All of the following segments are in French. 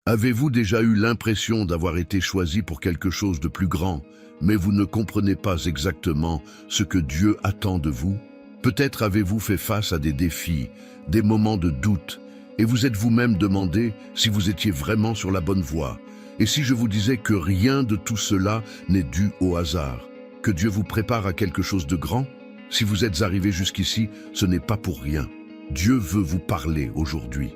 Avez-vous déjà eu l'impression d'avoir été choisi pour quelque chose de plus grand, mais vous ne comprenez pas exactement ce que Dieu attend de vous? Peut-être avez-vous fait face à des défis, des moments de doute, et vous êtes vous-même demandé si vous étiez vraiment sur la bonne voie. Et si je vous disais que rien de tout cela n'est dû au hasard, que Dieu vous prépare à quelque chose de grand? Si vous êtes arrivé jusqu'ici, ce n'est pas pour rien. Dieu veut vous parler aujourd'hui.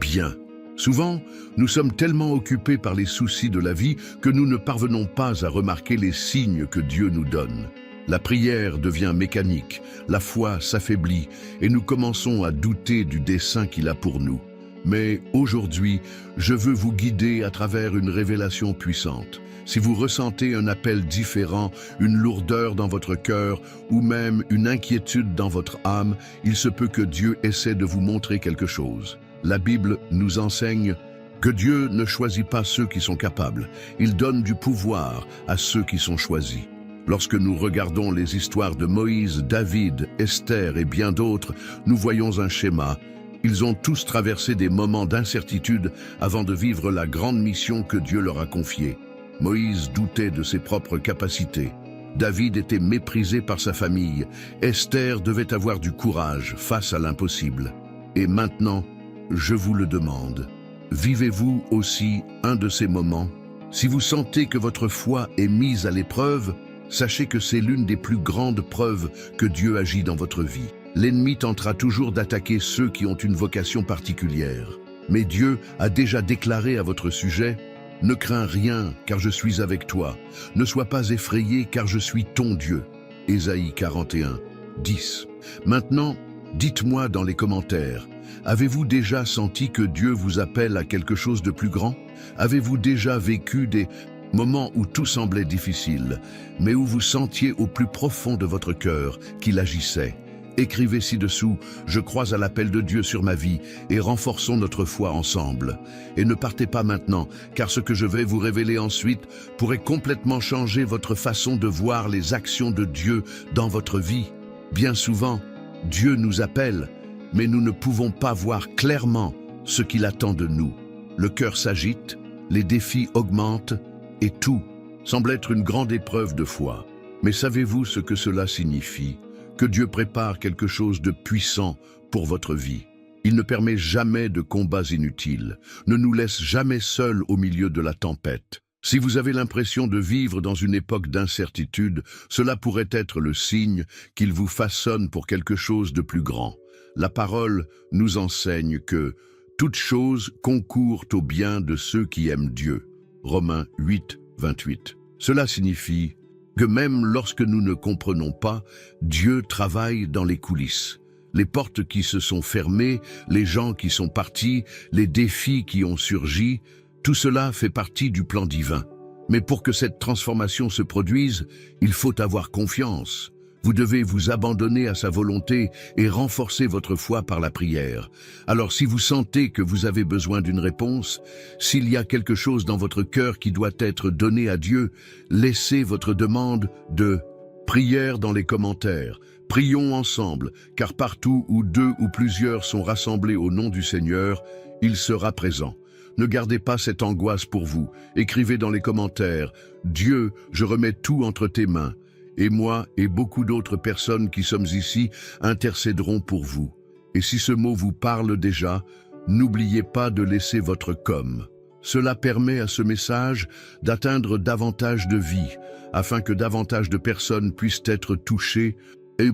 Bien. Souvent, nous sommes tellement occupés par les soucis de la vie que nous ne parvenons pas à remarquer les signes que Dieu nous donne. La prière devient mécanique, la foi s'affaiblit et nous commençons à douter du dessein qu'il a pour nous. Mais aujourd'hui, je veux vous guider à travers une révélation puissante. Si vous ressentez un appel différent, une lourdeur dans votre cœur ou même une inquiétude dans votre âme, il se peut que Dieu essaie de vous montrer quelque chose. La Bible nous enseigne que Dieu ne choisit pas ceux qui sont capables, il donne du pouvoir à ceux qui sont choisis. Lorsque nous regardons les histoires de Moïse, David, Esther et bien d'autres, nous voyons un schéma. Ils ont tous traversé des moments d'incertitude avant de vivre la grande mission que Dieu leur a confiée. Moïse doutait de ses propres capacités. David était méprisé par sa famille. Esther devait avoir du courage face à l'impossible. Et maintenant, je vous le demande, vivez-vous aussi un de ces moments? Si vous sentez que votre foi est mise à l'épreuve, sachez que c'est l'une des plus grandes preuves que Dieu agit dans votre vie. L'ennemi tentera toujours d'attaquer ceux qui ont une vocation particulière. Mais Dieu a déjà déclaré à votre sujet: « Ne crains rien, car je suis avec toi. Ne sois pas effrayé, car je suis ton Dieu. » Ésaïe 41, 10. Maintenant, dites-moi dans les commentaires, avez-vous déjà senti que Dieu vous appelle à quelque chose de plus grand? Avez-vous déjà vécu des moments où tout semblait difficile, mais où vous sentiez au plus profond de votre cœur qu'il agissait? Écrivez ci-dessous: « Je crois à l'appel de Dieu sur ma vie et renforçons notre foi ensemble. » Et ne partez pas maintenant, car ce que je vais vous révéler ensuite pourrait complètement changer votre façon de voir les actions de Dieu dans votre vie. Bien souvent, Dieu nous appelle, mais nous ne pouvons pas voir clairement ce qu'il attend de nous. Le cœur s'agite, les défis augmentent et tout semble être une grande épreuve de foi. Mais savez-vous ce que cela signifie? Que Dieu prépare quelque chose de puissant pour votre vie. Il ne permet jamais de combats inutiles, ne nous laisse jamais seuls au milieu de la tempête. Si vous avez l'impression de vivre dans une époque d'incertitude, cela pourrait être le signe qu'il vous façonne pour quelque chose de plus grand. La parole nous enseigne que toute chose concourt au bien de ceux qui aiment Dieu. Romains 8, 28. Cela signifie que même lorsque nous ne comprenons pas, Dieu travaille dans les coulisses. Les portes qui se sont fermées, les gens qui sont partis, les défis qui ont surgi, tout cela fait partie du plan divin. Mais pour que cette transformation se produise, il faut avoir confiance. Vous devez vous abandonner à sa volonté et renforcer votre foi par la prière. Alors si vous sentez que vous avez besoin d'une réponse, s'il y a quelque chose dans votre cœur qui doit être donné à Dieu, laissez votre demande de prière dans les commentaires. Prions ensemble, car partout où deux ou plusieurs sont rassemblés au nom du Seigneur, il sera présent. Ne gardez pas cette angoisse pour vous. Écrivez dans les commentaires: « Dieu, je remets tout entre tes mains. » Et moi et beaucoup d'autres personnes qui sommes ici intercéderont pour vous. Et si ce mot vous parle déjà, n'oubliez pas de laisser votre com. Cela permet à ce message d'atteindre davantage de vies, afin que davantage de personnes puissent être touchées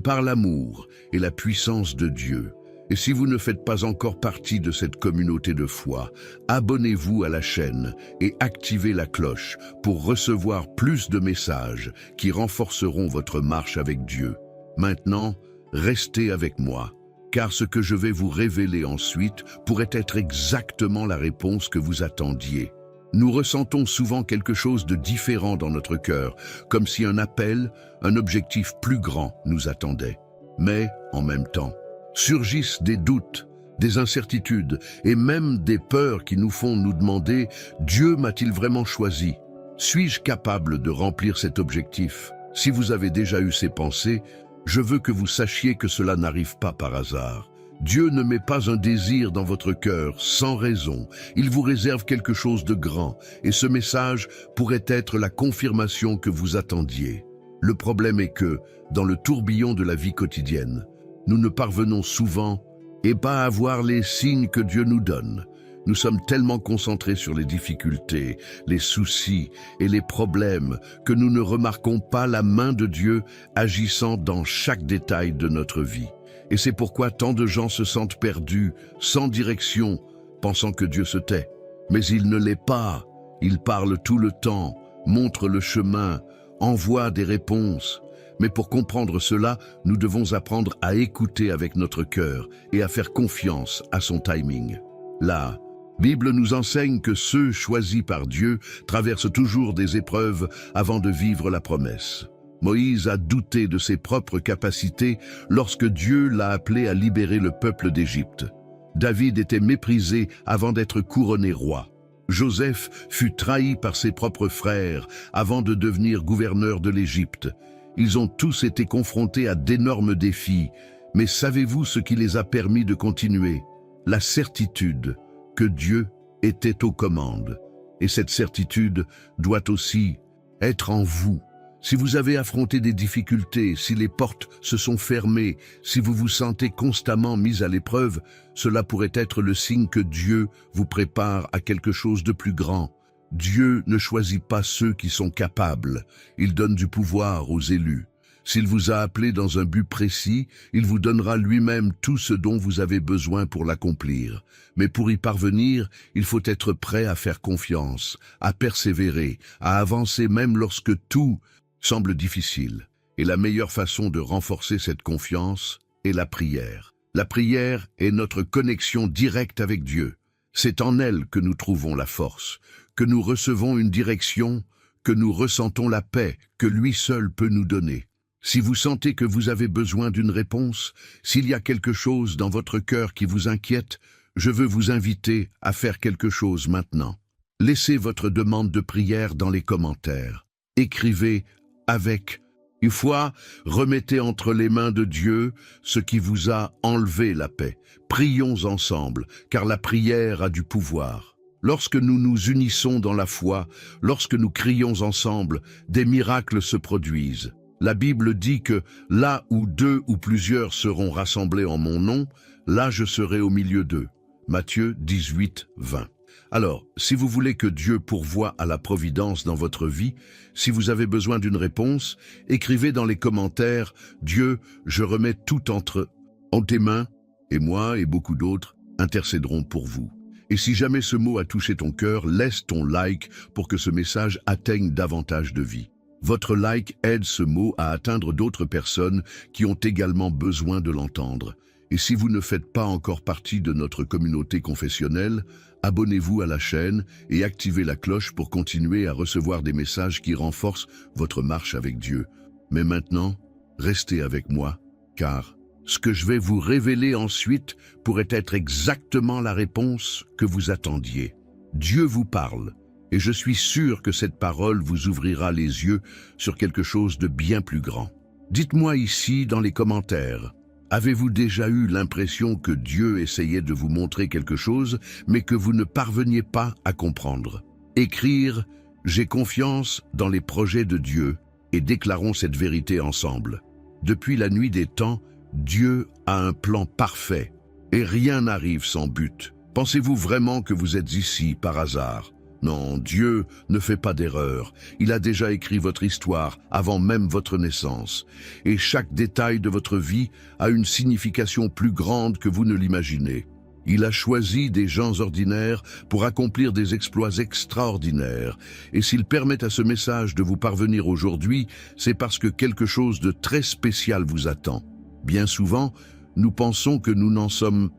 par l'amour et la puissance de Dieu. Et si vous ne faites pas encore partie de cette communauté de foi, abonnez-vous à la chaîne et activez la cloche pour recevoir plus de messages qui renforceront votre marche avec Dieu. Maintenant, restez avec moi, car ce que je vais vous révéler ensuite pourrait être exactement la réponse que vous attendiez. Nous ressentons souvent quelque chose de différent dans notre cœur, comme si un appel, un objectif plus grand nous attendait. Mais, en même temps, surgissent des doutes, des incertitudes et même des peurs qui nous font nous demander: Dieu m'a-t-il vraiment choisi? Suis-je capable de remplir cet objectif? Si vous avez déjà eu ces pensées, je veux que vous sachiez que cela n'arrive pas par hasard. Dieu ne met pas un désir dans votre cœur sans raison. Il vous réserve quelque chose de grand, et ce message pourrait être la confirmation que vous attendiez. Le problème est que, dans le tourbillon de la vie quotidienne, nous ne parvenons souvent pas à voir les signes que Dieu nous donne. Nous sommes tellement concentrés sur les difficultés, les soucis et les problèmes que nous ne remarquons pas la main de Dieu agissant dans chaque détail de notre vie. Et c'est pourquoi tant de gens se sentent perdus, sans direction, pensant que Dieu se tait. Mais il ne l'est pas. Il parle tout le temps, montre le chemin, envoie des réponses. Mais pour comprendre cela, nous devons apprendre à écouter avec notre cœur et à faire confiance à son timing. La Bible nous enseigne que ceux choisis par Dieu traversent toujours des épreuves avant de vivre la promesse. Moïse a douté de ses propres capacités lorsque Dieu l'a appelé à libérer le peuple d'Égypte. David était méprisé avant d'être couronné roi. Joseph fut trahi par ses propres frères avant de devenir gouverneur de l'Égypte. Ils ont tous été confrontés à d'énormes défis, mais savez-vous ce qui les a permis de continuer? La certitude que Dieu était aux commandes. Et cette certitude doit aussi être en vous. Si vous avez affronté des difficultés, si les portes se sont fermées, si vous vous sentez constamment mis à l'épreuve, cela pourrait être le signe que Dieu vous prépare à quelque chose de plus grand. Dieu ne choisit pas ceux qui sont capables, il donne du pouvoir aux élus. S'il vous a appelé dans un but précis, il vous donnera lui-même tout ce dont vous avez besoin pour l'accomplir. Mais pour y parvenir, il faut être prêt à faire confiance, à persévérer, à avancer même lorsque tout semble difficile. Et la meilleure façon de renforcer cette confiance est la prière. La prière est notre connexion directe avec Dieu. C'est en elle que nous trouvons la force, que nous recevons une direction, que nous ressentons la paix que lui seul peut nous donner. Si vous sentez que vous avez besoin d'une réponse, s'il y a quelque chose dans votre cœur qui vous inquiète, je veux vous inviter à faire quelque chose maintenant. Laissez votre demande de prière dans les commentaires. Écrivez avec une foi, remettez entre les mains de Dieu ce qui vous a enlevé la paix. Prions ensemble, car la prière a du pouvoir. Lorsque nous nous unissons dans la foi, lorsque nous crions ensemble, des miracles se produisent. La Bible dit que là où 2 ou plusieurs seront rassemblés en mon nom, là je serai au milieu d'eux. Matthieu 18, 20. Alors, si vous voulez que Dieu pourvoie à la providence dans votre vie, si vous avez besoin d'une réponse, écrivez dans les commentaires « Dieu, je remets tout entre tes mains » et moi et beaucoup d'autres intercéderont pour vous. Et si jamais ce mot a touché ton cœur, laisse ton like pour que ce message atteigne davantage de vie. Votre like aide ce mot à atteindre d'autres personnes qui ont également besoin de l'entendre. Et si vous ne faites pas encore partie de notre communauté confessionnelle, abonnez-vous à la chaîne et activez la cloche pour continuer à recevoir des messages qui renforcent votre marche avec Dieu. Mais maintenant, restez avec moi, car ce que je vais vous révéler ensuite pourrait être exactement la réponse que vous attendiez. Dieu vous parle, et je suis sûr que cette parole vous ouvrira les yeux sur quelque chose de bien plus grand. Dites-moi ici dans les commentaires, avez-vous déjà eu l'impression que Dieu essayait de vous montrer quelque chose, mais que vous ne parveniez pas à comprendre? Écrire « J'ai confiance dans les projets de Dieu » et déclarons cette vérité ensemble. Depuis la nuit des temps, Dieu a un plan parfait et rien n'arrive sans but. Pensez-vous vraiment que vous êtes ici par hasard? Non, Dieu ne fait pas d'erreur. Il a déjà écrit votre histoire avant même votre naissance. Et chaque détail de votre vie a une signification plus grande que vous ne l'imaginez. Il a choisi des gens ordinaires pour accomplir des exploits extraordinaires. Et s'il permet à ce message de vous parvenir aujourd'hui, c'est parce que quelque chose de très spécial vous attend. Bien souvent, nous pensons que nous n'en sommes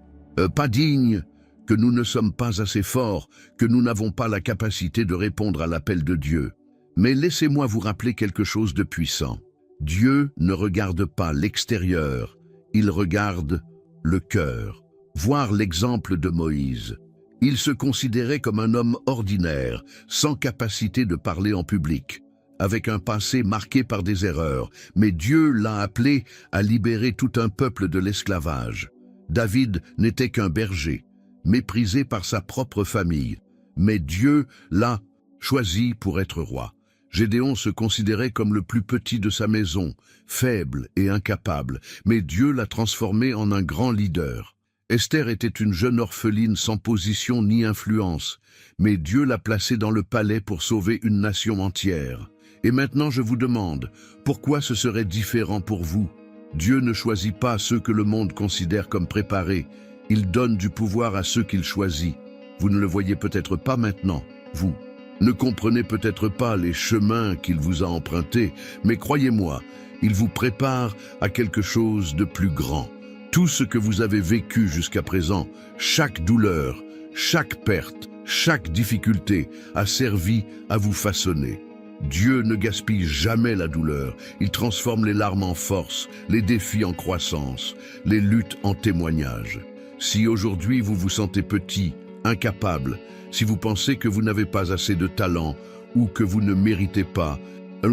pas dignes, que nous ne sommes pas assez forts, que nous n'avons pas la capacité de répondre à l'appel de Dieu. Mais laissez-moi vous rappeler quelque chose de puissant. Dieu ne regarde pas l'extérieur, il regarde le cœur. Voir l'exemple de Moïse. Il se considérait comme un homme ordinaire, sans capacité de parler en public, avec un passé marqué par des erreurs, mais Dieu l'a appelé à libérer tout un peuple de l'esclavage. David n'était qu'un berger, méprisé par sa propre famille. Mais Dieu l'a choisi pour être roi. Gédéon se considérait comme le plus petit de sa maison, faible et incapable, mais Dieu l'a transformé en un grand leader. Esther était une jeune orpheline sans position ni influence, mais Dieu l'a placée dans le palais pour sauver une nation entière. Et maintenant je vous demande, pourquoi ce serait différent pour vous? Dieu ne choisit pas ceux que le monde considère comme préparés, il donne du pouvoir à ceux qu'il choisit. Vous ne le voyez peut-être pas maintenant, vous ne comprenez peut-être pas les chemins qu'il vous a empruntés, mais croyez-moi, il vous prépare à quelque chose de plus grand. Tout ce que vous avez vécu jusqu'à présent, chaque douleur, chaque perte, chaque difficulté a servi à vous façonner. Dieu ne gaspille jamais la douleur, il transforme les larmes en force, les défis en croissance, les luttes en témoignages. Si aujourd'hui vous vous sentez petit, incapable, si vous pensez que vous n'avez pas assez de talent ou que vous ne méritez pas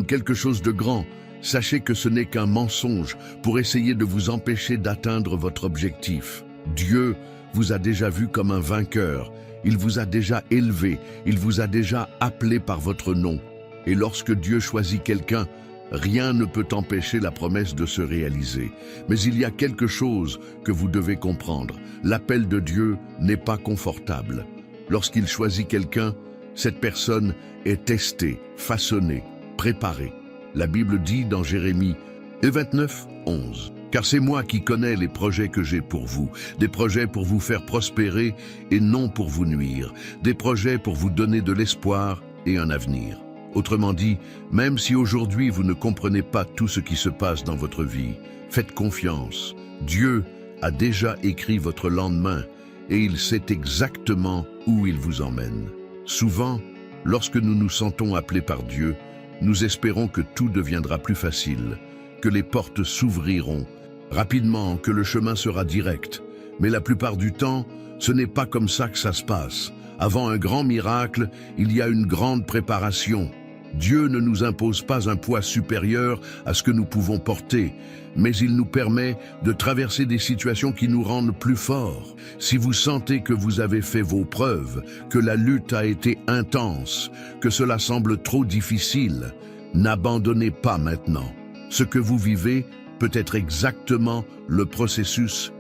quelque chose de grand, sachez que ce n'est qu'un mensonge pour essayer de vous empêcher d'atteindre votre objectif. Dieu vous a déjà vu comme un vainqueur, il vous a déjà élevé, il vous a déjà appelé par votre nom. Et lorsque Dieu choisit quelqu'un, rien ne peut empêcher la promesse de se réaliser. Mais il y a quelque chose que vous devez comprendre. L'appel de Dieu n'est pas confortable. Lorsqu'il choisit quelqu'un, cette personne est testée, façonnée, préparée. La Bible dit dans Jérémie 29, 11, « Car c'est moi qui connais les projets que j'ai pour vous, des projets pour vous faire prospérer et non pour vous nuire, des projets pour vous donner de l'espoir et un avenir. » Autrement dit, même si aujourd'hui vous ne comprenez pas tout ce qui se passe dans votre vie, faites confiance. Dieu a déjà écrit votre lendemain et il sait exactement où il vous emmène. Souvent, lorsque nous nous sentons appelés par Dieu, nous espérons que tout deviendra plus facile, que les portes s'ouvriront rapidement, que le chemin sera direct. Mais la plupart du temps, ce n'est pas comme ça que ça se passe. Avant un grand miracle, il y a une grande préparation. Dieu ne nous impose pas un poids supérieur à ce que nous pouvons porter, mais il nous permet de traverser des situations qui nous rendent plus forts. Si vous sentez que vous avez fait vos preuves, que la lutte a été intense, que cela semble trop difficile, n'abandonnez pas maintenant. Ce que vous vivez peut être exactement le processus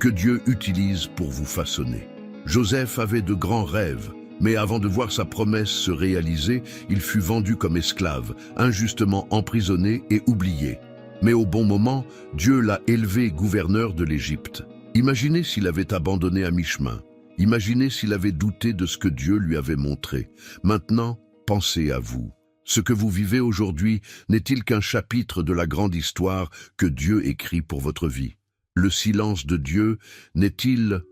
que Dieu utilise pour vous façonner. Joseph avait de grands rêves, mais avant de voir sa promesse se réaliser, il fut vendu comme esclave, injustement emprisonné et oublié. Mais au bon moment, Dieu l'a élevé gouverneur de l'Égypte. Imaginez s'il avait abandonné à mi-chemin. Imaginez s'il avait douté de ce que Dieu lui avait montré. Maintenant, pensez à vous. Ce que vous vivez aujourd'hui n'est-il qu'un chapitre de la grande histoire que Dieu écrit pour votre vie? Le silence de Dieu n'est-il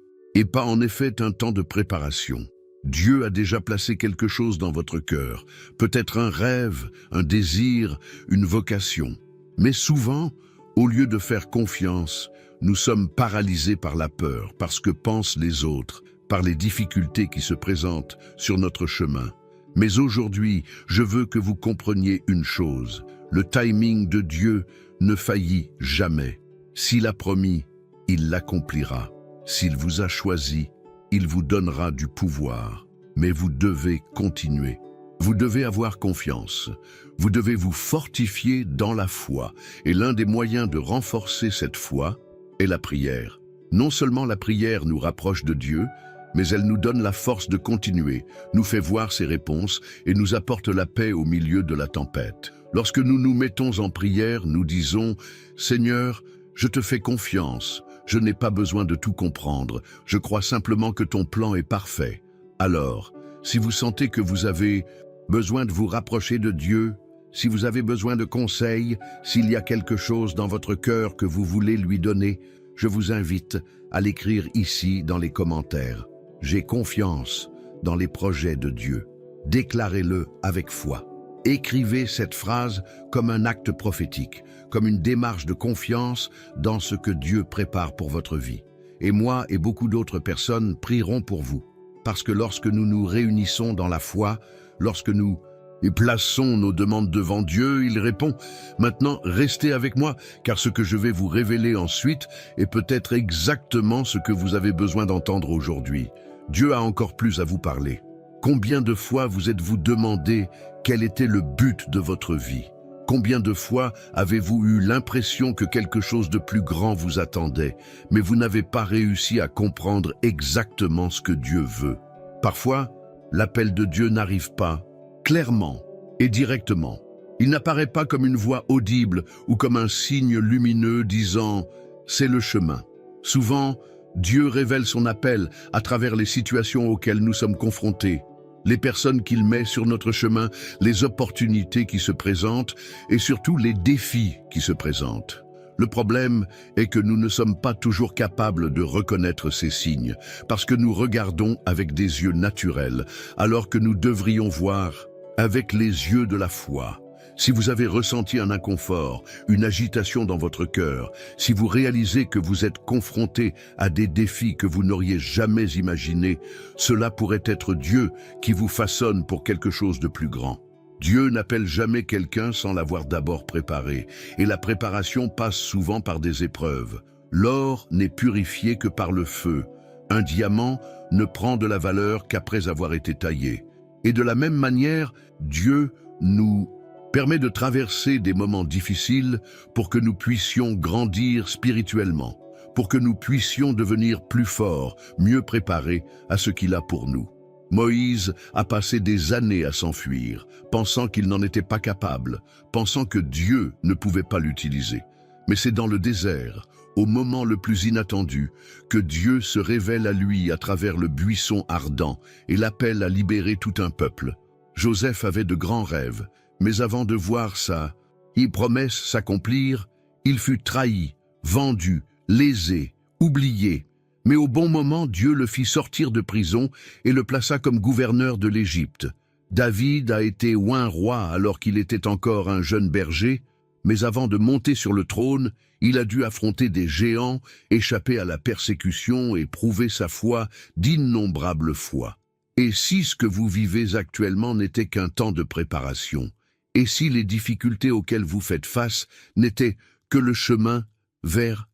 pas en effet un temps de préparation? Dieu a déjà placé quelque chose dans votre cœur, peut-être un rêve, un désir, une vocation. Mais souvent, au lieu de faire confiance, nous sommes paralysés par la peur, par ce que pensent les autres, par les difficultés qui se présentent sur notre chemin. Mais aujourd'hui, je veux que vous compreniez une chose, le timing de Dieu ne faillit jamais. S'il a promis, il l'accomplira. S'il vous a choisi, il vous donnera du pouvoir. Mais vous devez continuer. Vous devez avoir confiance. Vous devez vous fortifier dans la foi. Et l'un des moyens de renforcer cette foi est la prière. Non seulement la prière nous rapproche de Dieu, mais elle nous donne la force de continuer, nous fait voir ses réponses et nous apporte la paix au milieu de la tempête. Lorsque nous nous mettons en prière, nous disons « Seigneur, je te fais confiance, je n'ai pas besoin de tout comprendre, je crois simplement que ton plan est parfait. » Alors, si vous sentez que vous avez besoin de vous rapprocher de Dieu, si vous avez besoin de conseils, s'il y a quelque chose dans votre cœur que vous voulez lui donner, je vous invite à l'écrire ici dans les commentaires. J'ai confiance dans les projets de Dieu. Déclarez-le avec foi. Écrivez cette phrase comme un acte prophétique, comme une démarche de confiance dans ce que Dieu prépare pour votre vie. Et moi et beaucoup d'autres personnes prieront pour vous. Parce que lorsque nous nous réunissons dans la foi, lorsque nous et plaçons nos demandes devant Dieu, il répond, « Maintenant, restez avec moi, car ce que je vais vous révéler ensuite est peut-être exactement ce que vous avez besoin d'entendre aujourd'hui. Dieu a encore plus à vous parler. Combien de fois vous êtes-vous demandé quel était le but de votre vie? Combien de fois avez-vous eu l'impression que quelque chose de plus grand vous attendait, mais vous n'avez pas réussi à comprendre exactement ce que Dieu veut? Parfois, l'appel de Dieu n'arrive pas clairement et directement. Il n'apparaît pas comme une voix audible ou comme un signe lumineux disant « c'est le chemin ». Souvent, Dieu révèle son appel à travers les situations auxquelles nous sommes confrontés, les personnes qu'il met sur notre chemin, les opportunités qui se présentent et surtout les défis qui se présentent. Le problème est que nous ne sommes pas toujours capables de reconnaître ces signes parce que nous regardons avec des yeux naturels alors que nous devrions voir avec les yeux de la foi. Si vous avez ressenti un inconfort, une agitation dans votre cœur, si vous réalisez que vous êtes confronté à des défis que vous n'auriez jamais imaginés, cela pourrait être Dieu qui vous façonne pour quelque chose de plus grand. Dieu n'appelle jamais quelqu'un sans l'avoir d'abord préparé, et la préparation passe souvent par des épreuves. L'or n'est purifié que par le feu. Un diamant ne prend de la valeur qu'après avoir été taillé. Et de la même manière, Dieu nous permet de traverser des moments difficiles pour que nous puissions grandir spirituellement, pour que nous puissions devenir plus forts, mieux préparés à ce qu'il a pour nous. Moïse a passé des années à s'enfuir, pensant qu'il n'en était pas capable, pensant que Dieu ne pouvait pas l'utiliser. Mais c'est dans le désert, au moment le plus inattendu, que Dieu se révèle à lui à travers le buisson ardent et l'appelle à libérer tout un peuple. Joseph avait de grands rêves, mais avant de voir sa promesse s'accomplir, il fut trahi, vendu, lésé, oublié. Mais au bon moment, Dieu le fit sortir de prison et le plaça comme gouverneur de l'Égypte. David a été oint roi alors qu'il était encore un jeune berger, mais avant de monter sur le trône, il a dû affronter des géants, échapper à la persécution et prouver sa foi d'innombrables fois. Et si ce que vous vivez actuellement n'était qu'un temps de préparation? Et si les difficultés auxquelles vous faites face n'étaient que le chemin vers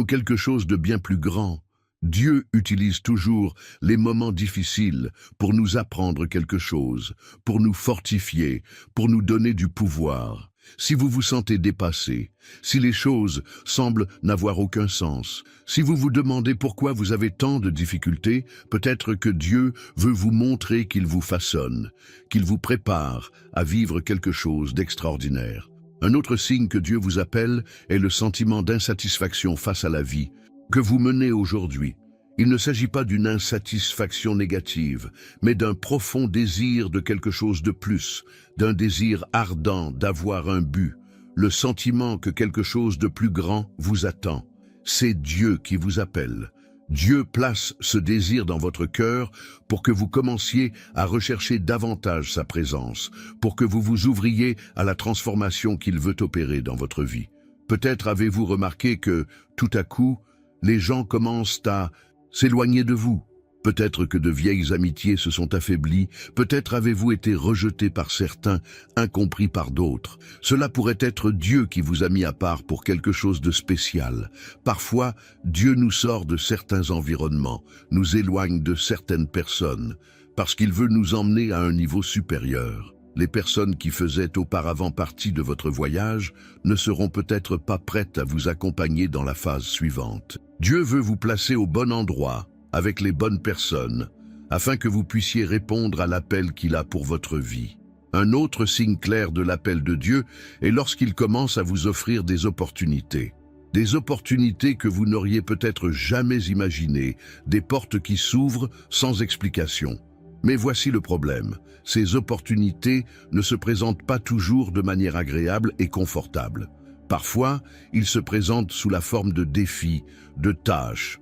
quelque chose de bien plus grand? Dieu utilise toujours les moments difficiles pour nous apprendre quelque chose, pour nous fortifier, pour nous donner du pouvoir. Si vous vous sentez dépassé, si les choses semblent n'avoir aucun sens, si vous vous demandez pourquoi vous avez tant de difficultés, peut-être que Dieu veut vous montrer qu'il vous façonne, qu'il vous prépare à vivre quelque chose d'extraordinaire. Un autre signe que Dieu vous appelle est le sentiment d'insatisfaction face à la vie que vous menez aujourd'hui. Il ne s'agit pas d'une insatisfaction négative, mais d'un profond désir de quelque chose de plus, d'un désir ardent d'avoir un but, le sentiment que quelque chose de plus grand vous attend. C'est Dieu qui vous appelle. Dieu place ce désir dans votre cœur pour que vous commenciez à rechercher davantage sa présence, pour que vous vous ouvriez à la transformation qu'il veut opérer dans votre vie. Peut-être avez-vous remarqué que, tout à coup, les gens commencent à s'éloigner de vous. Peut-être que de vieilles amitiés se sont affaiblies, peut-être avez-vous été rejeté par certains, incompris par d'autres. Cela pourrait être Dieu qui vous a mis à part pour quelque chose de spécial. Parfois, Dieu nous sort de certains environnements, nous éloigne de certaines personnes, parce qu'il veut nous emmener à un niveau supérieur. Les personnes qui faisaient auparavant partie de votre voyage ne seront peut-être pas prêtes à vous accompagner dans la phase suivante. Dieu veut vous placer au bon endroit, avec les bonnes personnes, afin que vous puissiez répondre à l'appel qu'il a pour votre vie. Un autre signe clair de l'appel de Dieu est lorsqu'il commence à vous offrir des opportunités. Des opportunités que vous n'auriez peut-être jamais imaginées, des portes qui s'ouvrent sans explication. Mais voici le problème, ces opportunités ne se présentent pas toujours de manière agréable et confortable. Parfois, ils se présentent sous la forme de défis, de tâches,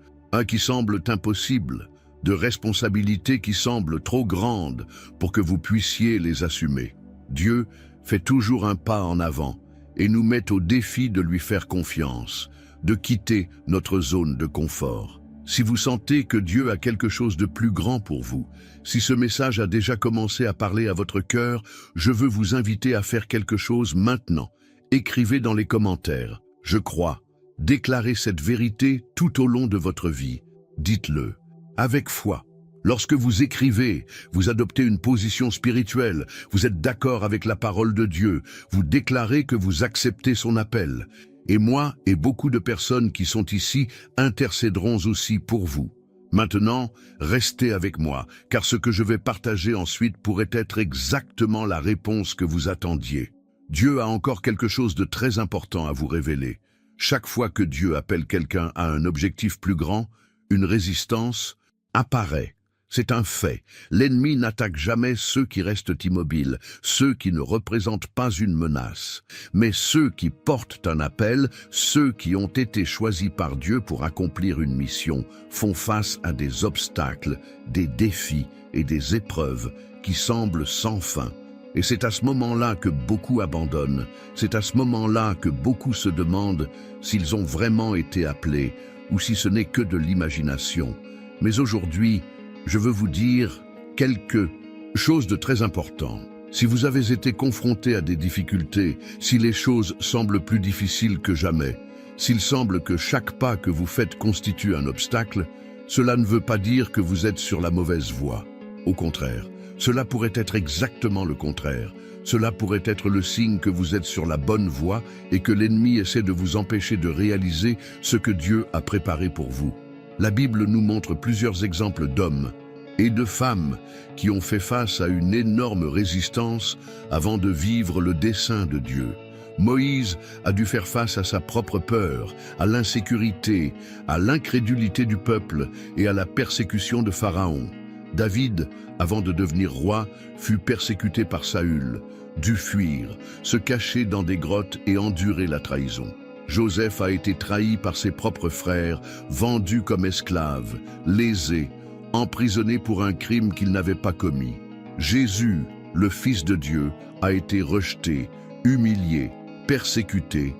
qui semblent impossibles, de responsabilités qui semblent trop grandes pour que vous puissiez les assumer. Dieu fait toujours un pas en avant et nous met au défi de lui faire confiance, de quitter notre zone de confort. Si vous sentez que Dieu a quelque chose de plus grand pour vous, si ce message a déjà commencé à parler à votre cœur, je veux vous inviter à faire quelque chose maintenant. Écrivez dans les commentaires « Je crois ». Déclarez cette vérité tout au long de votre vie. Dites-le avec foi. Lorsque vous écrivez, vous adoptez une position spirituelle, vous êtes d'accord avec la parole de Dieu, vous déclarez que vous acceptez son appel. Et moi et beaucoup de personnes qui sont ici intercéderons aussi pour vous. Maintenant, restez avec moi, car ce que je vais partager ensuite pourrait être exactement la réponse que vous attendiez. Dieu a encore quelque chose de très important à vous révéler. Chaque fois que Dieu appelle quelqu'un à un objectif plus grand, une résistance apparaît. C'est un fait. L'ennemi n'attaque jamais ceux qui restent immobiles, ceux qui ne représentent pas une menace, mais ceux qui portent un appel, ceux qui ont été choisis par Dieu pour accomplir une mission, font face à des obstacles, des défis et des épreuves qui semblent sans fin. Et c'est à ce moment-là que beaucoup abandonnent, c'est à ce moment-là que beaucoup se demandent s'ils ont vraiment été appelés ou si ce n'est que de l'imagination. Mais aujourd'hui, je veux vous dire quelque chose de très important. Si vous avez été confronté à des difficultés, si les choses semblent plus difficiles que jamais, s'il semble que chaque pas que vous faites constitue un obstacle, cela ne veut pas dire que vous êtes sur la mauvaise voie. Au contraire, cela pourrait être exactement le contraire. Cela pourrait être le signe que vous êtes sur la bonne voie et que l'ennemi essaie de vous empêcher de réaliser ce que Dieu a préparé pour vous. La Bible nous montre plusieurs exemples d'hommes et de femmes qui ont fait face à une énorme résistance avant de vivre le dessein de Dieu. Moïse a dû faire face à sa propre peur, à l'insécurité, à l'incrédulité du peuple et à la persécution de Pharaon. David, avant de devenir roi, fut persécuté par Saül, dut fuir, se cacher dans des grottes et endurer la trahison. Joseph a été trahi par ses propres frères, vendu comme esclave, lésé, emprisonné pour un crime qu'il n'avait pas commis. Jésus, le Fils de Dieu, a été rejeté, humilié, persécuté,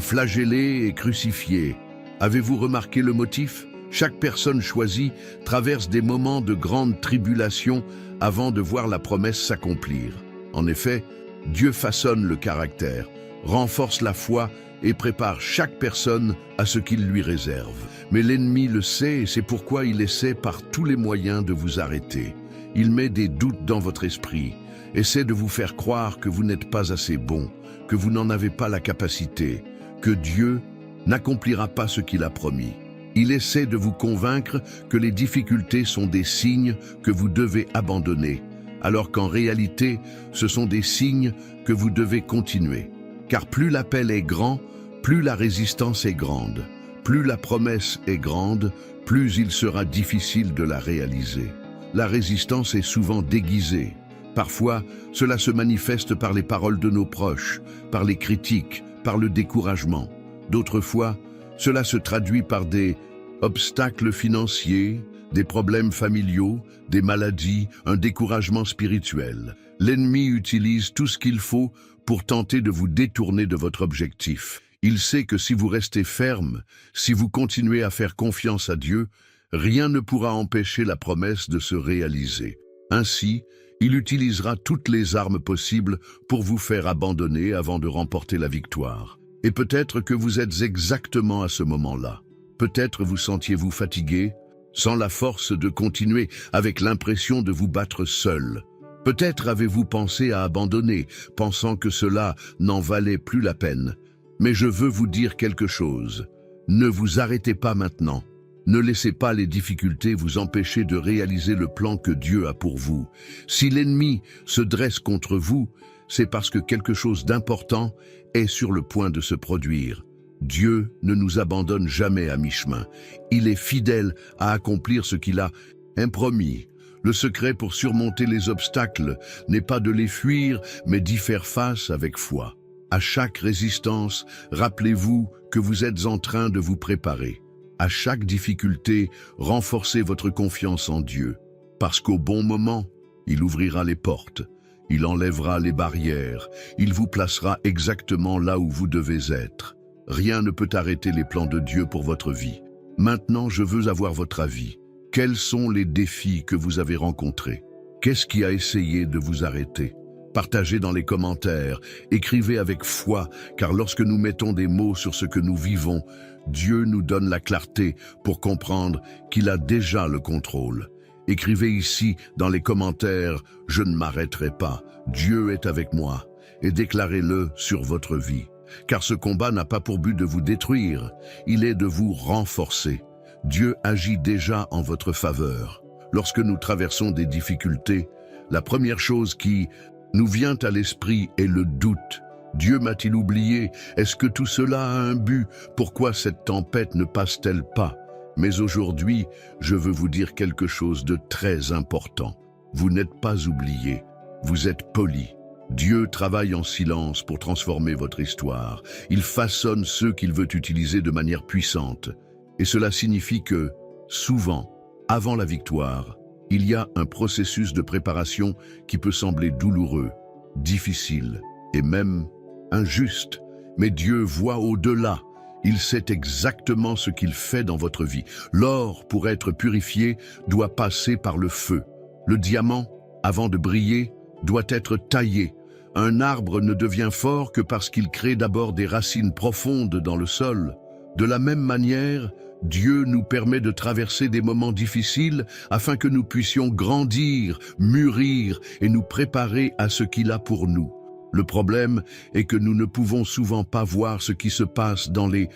flagellé et crucifié. Avez-vous remarqué le motif ? Chaque personne choisie traverse des moments de grande tribulation avant de voir la promesse s'accomplir. En effet, Dieu façonne le caractère, renforce la foi et prépare chaque personne à ce qu'il lui réserve. Mais l'ennemi le sait et c'est pourquoi il essaie par tous les moyens de vous arrêter. Il met des doutes dans votre esprit, essaie de vous faire croire que vous n'êtes pas assez bon, que vous n'en avez pas la capacité, que Dieu n'accomplira pas ce qu'il a promis. Il essaie de vous convaincre que les difficultés sont des signes que vous devez abandonner, alors qu'en réalité, ce sont des signes que vous devez continuer. Car plus l'appel est grand, plus la résistance est grande. Plus la promesse est grande, plus il sera difficile de la réaliser. La résistance est souvent déguisée. Parfois, cela se manifeste par les paroles de nos proches, par les critiques, par le découragement. D'autres fois, cela se traduit par des obstacles financiers, des problèmes familiaux, des maladies, un découragement spirituel. L'ennemi utilise tout ce qu'il faut pour tenter de vous détourner de votre objectif. Il sait que si vous restez ferme, si vous continuez à faire confiance à Dieu, rien ne pourra empêcher la promesse de se réaliser. Ainsi, il utilisera toutes les armes possibles pour vous faire abandonner avant de remporter la victoire. Et peut-être que vous êtes exactement à ce moment-là. Peut-être vous sentiez-vous fatigué, sans la force de continuer, avec l'impression de vous battre seul. Peut-être avez-vous pensé à abandonner, pensant que cela n'en valait plus la peine. Mais je veux vous dire quelque chose. Ne vous arrêtez pas maintenant. Ne laissez pas les difficultés vous empêcher de réaliser le plan que Dieu a pour vous. Si l'ennemi se dresse contre vous, c'est parce que quelque chose d'important est sur le point de se produire. Dieu ne nous abandonne jamais à mi-chemin. Il est fidèle à accomplir ce qu'il a promis. Le secret pour surmonter les obstacles n'est pas de les fuir, mais d'y faire face avec foi. À chaque résistance, rappelez-vous que vous êtes en train de vous préparer. À chaque difficulté, renforcez votre confiance en Dieu. Parce qu'au bon moment, il ouvrira les portes, il enlèvera les barrières, il vous placera exactement là où vous devez être. Rien ne peut arrêter les plans de Dieu pour votre vie. Maintenant, je veux avoir votre avis. Quels sont les défis que vous avez rencontrés? Qu'est-ce qui a essayé de vous arrêter? Partagez dans les commentaires, écrivez avec foi, car lorsque nous mettons des mots sur ce que nous vivons, Dieu nous donne la clarté pour comprendre qu'il a déjà le contrôle. Écrivez ici dans les commentaires « Je ne m'arrêterai pas, Dieu est avec moi » et déclarez-le sur votre vie. Car ce combat n'a pas pour but de vous détruire, il est de vous renforcer. Dieu agit déjà en votre faveur. Lorsque nous traversons des difficultés, la première chose qui nous vient à l'esprit est le doute. Dieu m'a-t-il oublié? Est-ce que tout cela a un but? Pourquoi cette tempête ne passe-t-elle pas? Mais aujourd'hui, je veux vous dire quelque chose de très important. Vous n'êtes pas oublié, vous êtes poli. Dieu travaille en silence pour transformer votre histoire. Il façonne ceux qu'il veut utiliser de manière puissante. Et cela signifie que, souvent, avant la victoire, il y a un processus de préparation qui peut sembler douloureux, difficile et même injuste. Mais Dieu voit au-delà. Il sait exactement ce qu'il fait dans votre vie. L'or, pour être purifié, doit passer par le feu. Le diamant, avant de briller, doit être taillé. Un arbre ne devient fort que parce qu'il crée d'abord des racines profondes dans le sol. De la même manière, Dieu nous permet de traverser des moments difficiles afin que nous puissions grandir, mûrir et nous préparer à ce qu'il a pour nous. Le problème est que nous ne pouvons souvent pas voir ce qui se passe dans les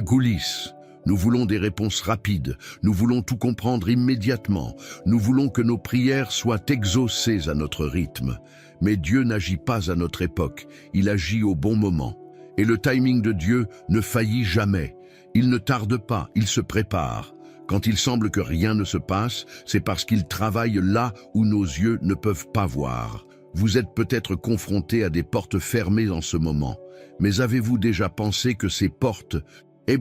coulisses. Nous voulons des réponses rapides, nous voulons tout comprendre immédiatement, nous voulons que nos prières soient exaucées à notre rythme. Mais Dieu n'agit pas à notre époque, il agit au bon moment. Et le timing de Dieu ne faillit jamais. Il ne tarde pas, il se prépare. Quand il semble que rien ne se passe, c'est parce qu'il travaille là où nos yeux ne peuvent pas voir. Vous êtes peut-être confronté à des portes fermées en ce moment, mais avez-vous déjà pensé que ces portes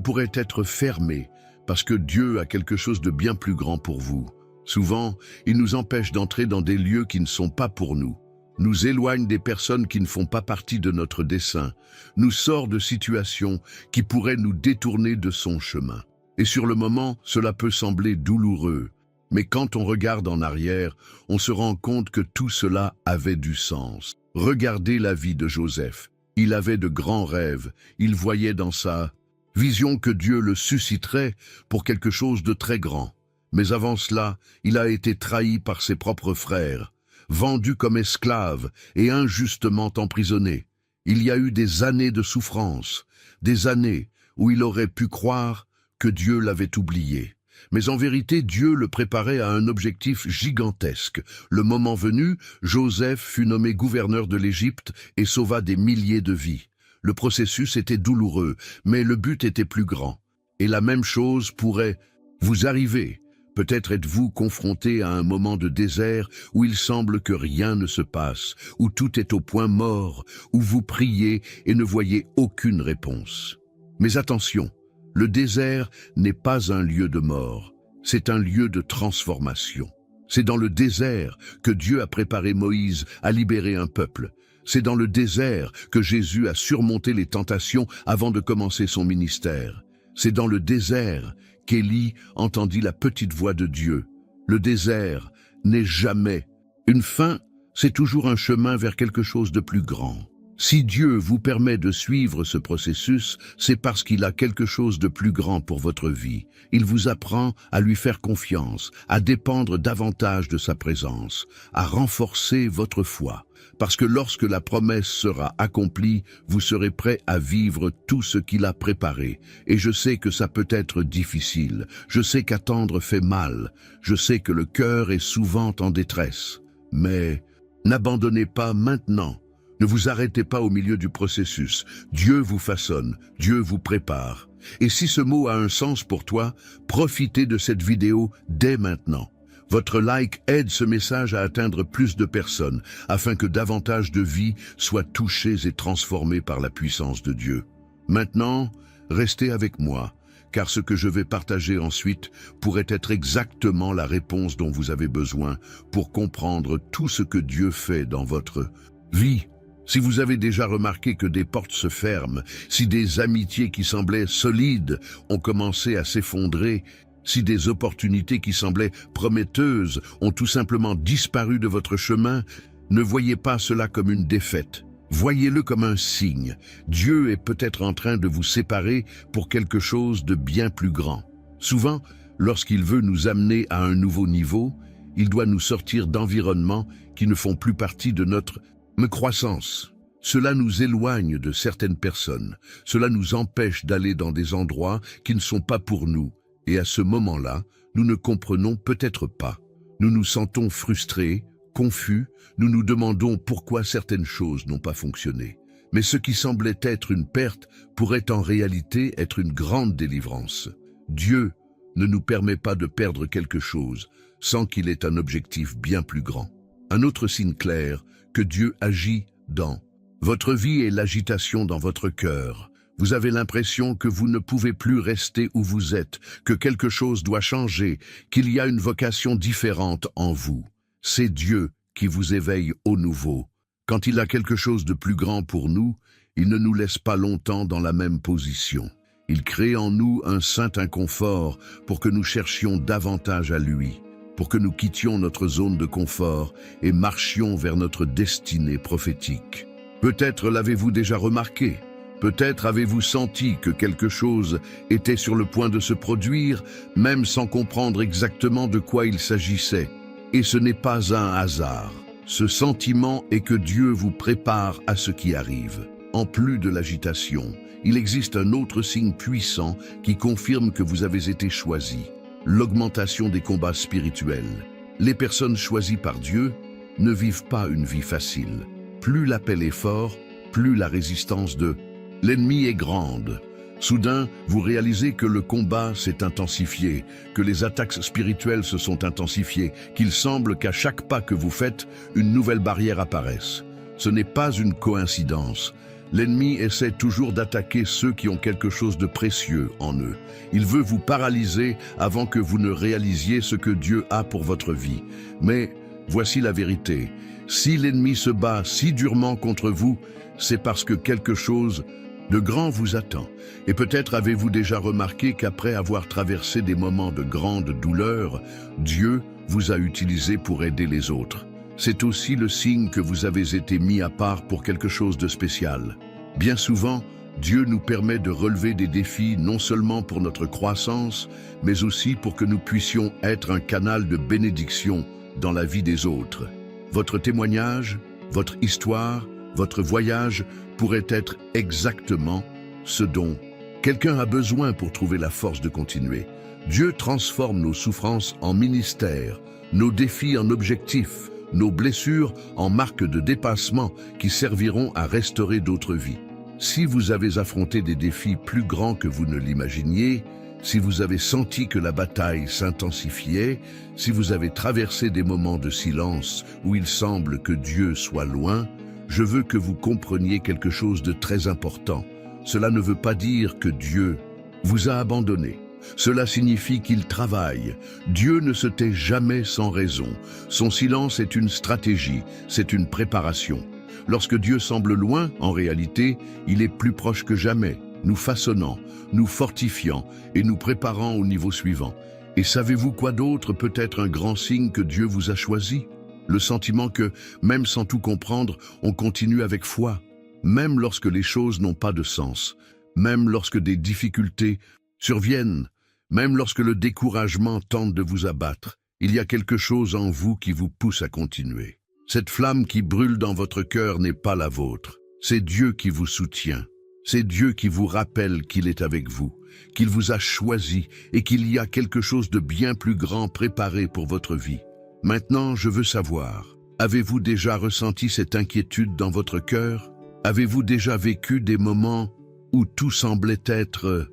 pourraient être fermées parce que Dieu a quelque chose de bien plus grand pour vous? Souvent, il nous empêche d'entrer dans des lieux qui ne sont pas pour nous, nous éloigne des personnes qui ne font pas partie de notre dessein, nous sort de situations qui pourraient nous détourner de son chemin. Et sur le moment, cela peut sembler douloureux. Mais quand on regarde en arrière, on se rend compte que tout cela avait du sens. Regardez la vie de Joseph. Il avait de grands rêves. Il voyait dans sa vision que Dieu le susciterait pour quelque chose de très grand. Mais avant cela, il a été trahi par ses propres frères, vendu comme esclave et injustement emprisonné. Il y a eu des années de souffrance, des années où il aurait pu croire que Dieu l'avait oublié. Mais en vérité, Dieu le préparait à un objectif gigantesque. Le moment venu, Joseph fut nommé gouverneur de l'Égypte et sauva des milliers de vies. Le processus était douloureux, mais le but était plus grand. Et la même chose pourrait vous arriver. Peut-être êtes-vous confronté à un moment de désert où il semble que rien ne se passe, où tout est au point mort, où vous priez et ne voyez aucune réponse. Mais attention! Le désert n'est pas un lieu de mort, c'est un lieu de transformation. C'est dans le désert que Dieu a préparé Moïse à libérer un peuple. C'est dans le désert que Jésus a surmonté les tentations avant de commencer son ministère. C'est dans le désert qu'Élie entendit la petite voix de Dieu. Le désert n'est jamais une fin, c'est toujours un chemin vers quelque chose de plus grand. Si Dieu vous permet de suivre ce processus, c'est parce qu'il a quelque chose de plus grand pour votre vie. Il vous apprend à lui faire confiance, à dépendre davantage de sa présence, à renforcer votre foi. Parce que lorsque la promesse sera accomplie, vous serez prêt à vivre tout ce qu'il a préparé. Et je sais que ça peut être difficile. Je sais qu'attendre fait mal. Je sais que le cœur est souvent en détresse. Mais n'abandonnez pas maintenant. Ne vous arrêtez pas au milieu du processus. Dieu vous façonne, Dieu vous prépare. Et si ce mot a un sens pour toi, profitez de cette vidéo dès maintenant. Votre like aide ce message à atteindre plus de personnes, afin que davantage de vies soient touchées et transformées par la puissance de Dieu. Maintenant, restez avec moi, car ce que je vais partager ensuite pourrait être exactement la réponse dont vous avez besoin pour comprendre tout ce que Dieu fait dans votre vie. Si vous avez déjà remarqué que des portes se ferment, si des amitiés qui semblaient solides ont commencé à s'effondrer, si des opportunités qui semblaient prometteuses ont tout simplement disparu de votre chemin, ne voyez pas cela comme une défaite. Voyez-le comme un signe. Dieu est peut-être en train de vous séparer pour quelque chose de bien plus grand. Souvent, lorsqu'il veut nous amener à un nouveau niveau, il doit nous sortir d'environnements qui ne font plus partie de notre croissance. Cela nous éloigne de certaines personnes. Cela nous empêche d'aller dans des endroits qui ne sont pas pour nous. Et à ce moment-là, nous ne comprenons peut-être pas. Nous nous sentons frustrés, confus, nous nous demandons pourquoi certaines choses n'ont pas fonctionné. Mais ce qui semblait être une perte pourrait en réalité être une grande délivrance. Dieu ne nous permet pas de perdre quelque chose sans qu'il ait un objectif bien plus grand. Un autre signe clair que Dieu agit dans votre vie est l'agitation dans votre cœur. Vous avez l'impression que vous ne pouvez plus rester où vous êtes, que quelque chose doit changer, qu'il y a une vocation différente en vous. C'est Dieu qui vous éveille au nouveau. Quand il a quelque chose de plus grand pour nous, il ne nous laisse pas longtemps dans la même position. Il crée en nous un saint inconfort pour que nous cherchions davantage à lui, pour que nous quittions notre zone de confort et marchions vers notre destinée prophétique. Peut-être l'avez-vous déjà remarqué, peut-être avez-vous senti que quelque chose était sur le point de se produire, même sans comprendre exactement de quoi il s'agissait. Et ce n'est pas un hasard. Ce sentiment est que Dieu vous prépare à ce qui arrive. En plus de l'agitation, il existe un autre signe puissant qui confirme que vous avez été choisi. L'augmentation des combats spirituels. Les personnes choisies par Dieu ne vivent pas une vie facile. Plus l'appel est fort, plus la résistance de l'ennemi est grande. Soudain, vous réalisez que le combat s'est intensifié, que les attaques spirituelles se sont intensifiées, qu'il semble qu'à chaque pas que vous faites, une nouvelle barrière apparaisse. Ce n'est pas une coïncidence. L'ennemi essaie toujours d'attaquer ceux qui ont quelque chose de précieux en eux. Il veut vous paralyser avant que vous ne réalisiez ce que Dieu a pour votre vie. Mais voici la vérité. Si l'ennemi se bat si durement contre vous, c'est parce que quelque chose de grand vous attend. Et peut-être avez-vous déjà remarqué qu'après avoir traversé des moments de grande douleur, Dieu vous a utilisé pour aider les autres. C'est aussi le signe que vous avez été mis à part pour quelque chose de spécial. Bien souvent, Dieu nous permet de relever des défis non seulement pour notre croissance, mais aussi pour que nous puissions être un canal de bénédiction dans la vie des autres. Votre témoignage, votre histoire, votre voyage pourrait être exactement ce dont quelqu'un a besoin pour trouver la force de continuer. Dieu transforme nos souffrances en ministère, nos défis en objectifs, nos blessures en marques de dépassement qui serviront à restaurer d'autres vies. Si vous avez affronté des défis plus grands que vous ne l'imaginiez, si vous avez senti que la bataille s'intensifiait, si vous avez traversé des moments de silence où il semble que Dieu soit loin, je veux que vous compreniez quelque chose de très important. Cela ne veut pas dire que Dieu vous a abandonné. Cela signifie qu'il travaille. Dieu ne se tait jamais sans raison. Son silence est une stratégie, c'est une préparation. Lorsque Dieu semble loin, en réalité, il est plus proche que jamais, nous façonnant, nous fortifiant et nous préparant au niveau suivant. Et savez-vous quoi d'autre peut être un grand signe que Dieu vous a choisi? Le sentiment que, même sans tout comprendre, on continue avec foi, même lorsque les choses n'ont pas de sens, même lorsque des difficultés surviennent, même lorsque le découragement tente de vous abattre, il y a quelque chose en vous qui vous pousse à continuer. Cette flamme qui brûle dans votre cœur n'est pas la vôtre, c'est Dieu qui vous soutient. C'est Dieu qui vous rappelle qu'il est avec vous, qu'il vous a choisi et qu'il y a quelque chose de bien plus grand préparé pour votre vie. Maintenant, je veux savoir, avez-vous déjà ressenti cette inquiétude dans votre cœur? Avez-vous déjà vécu des moments où tout semblait être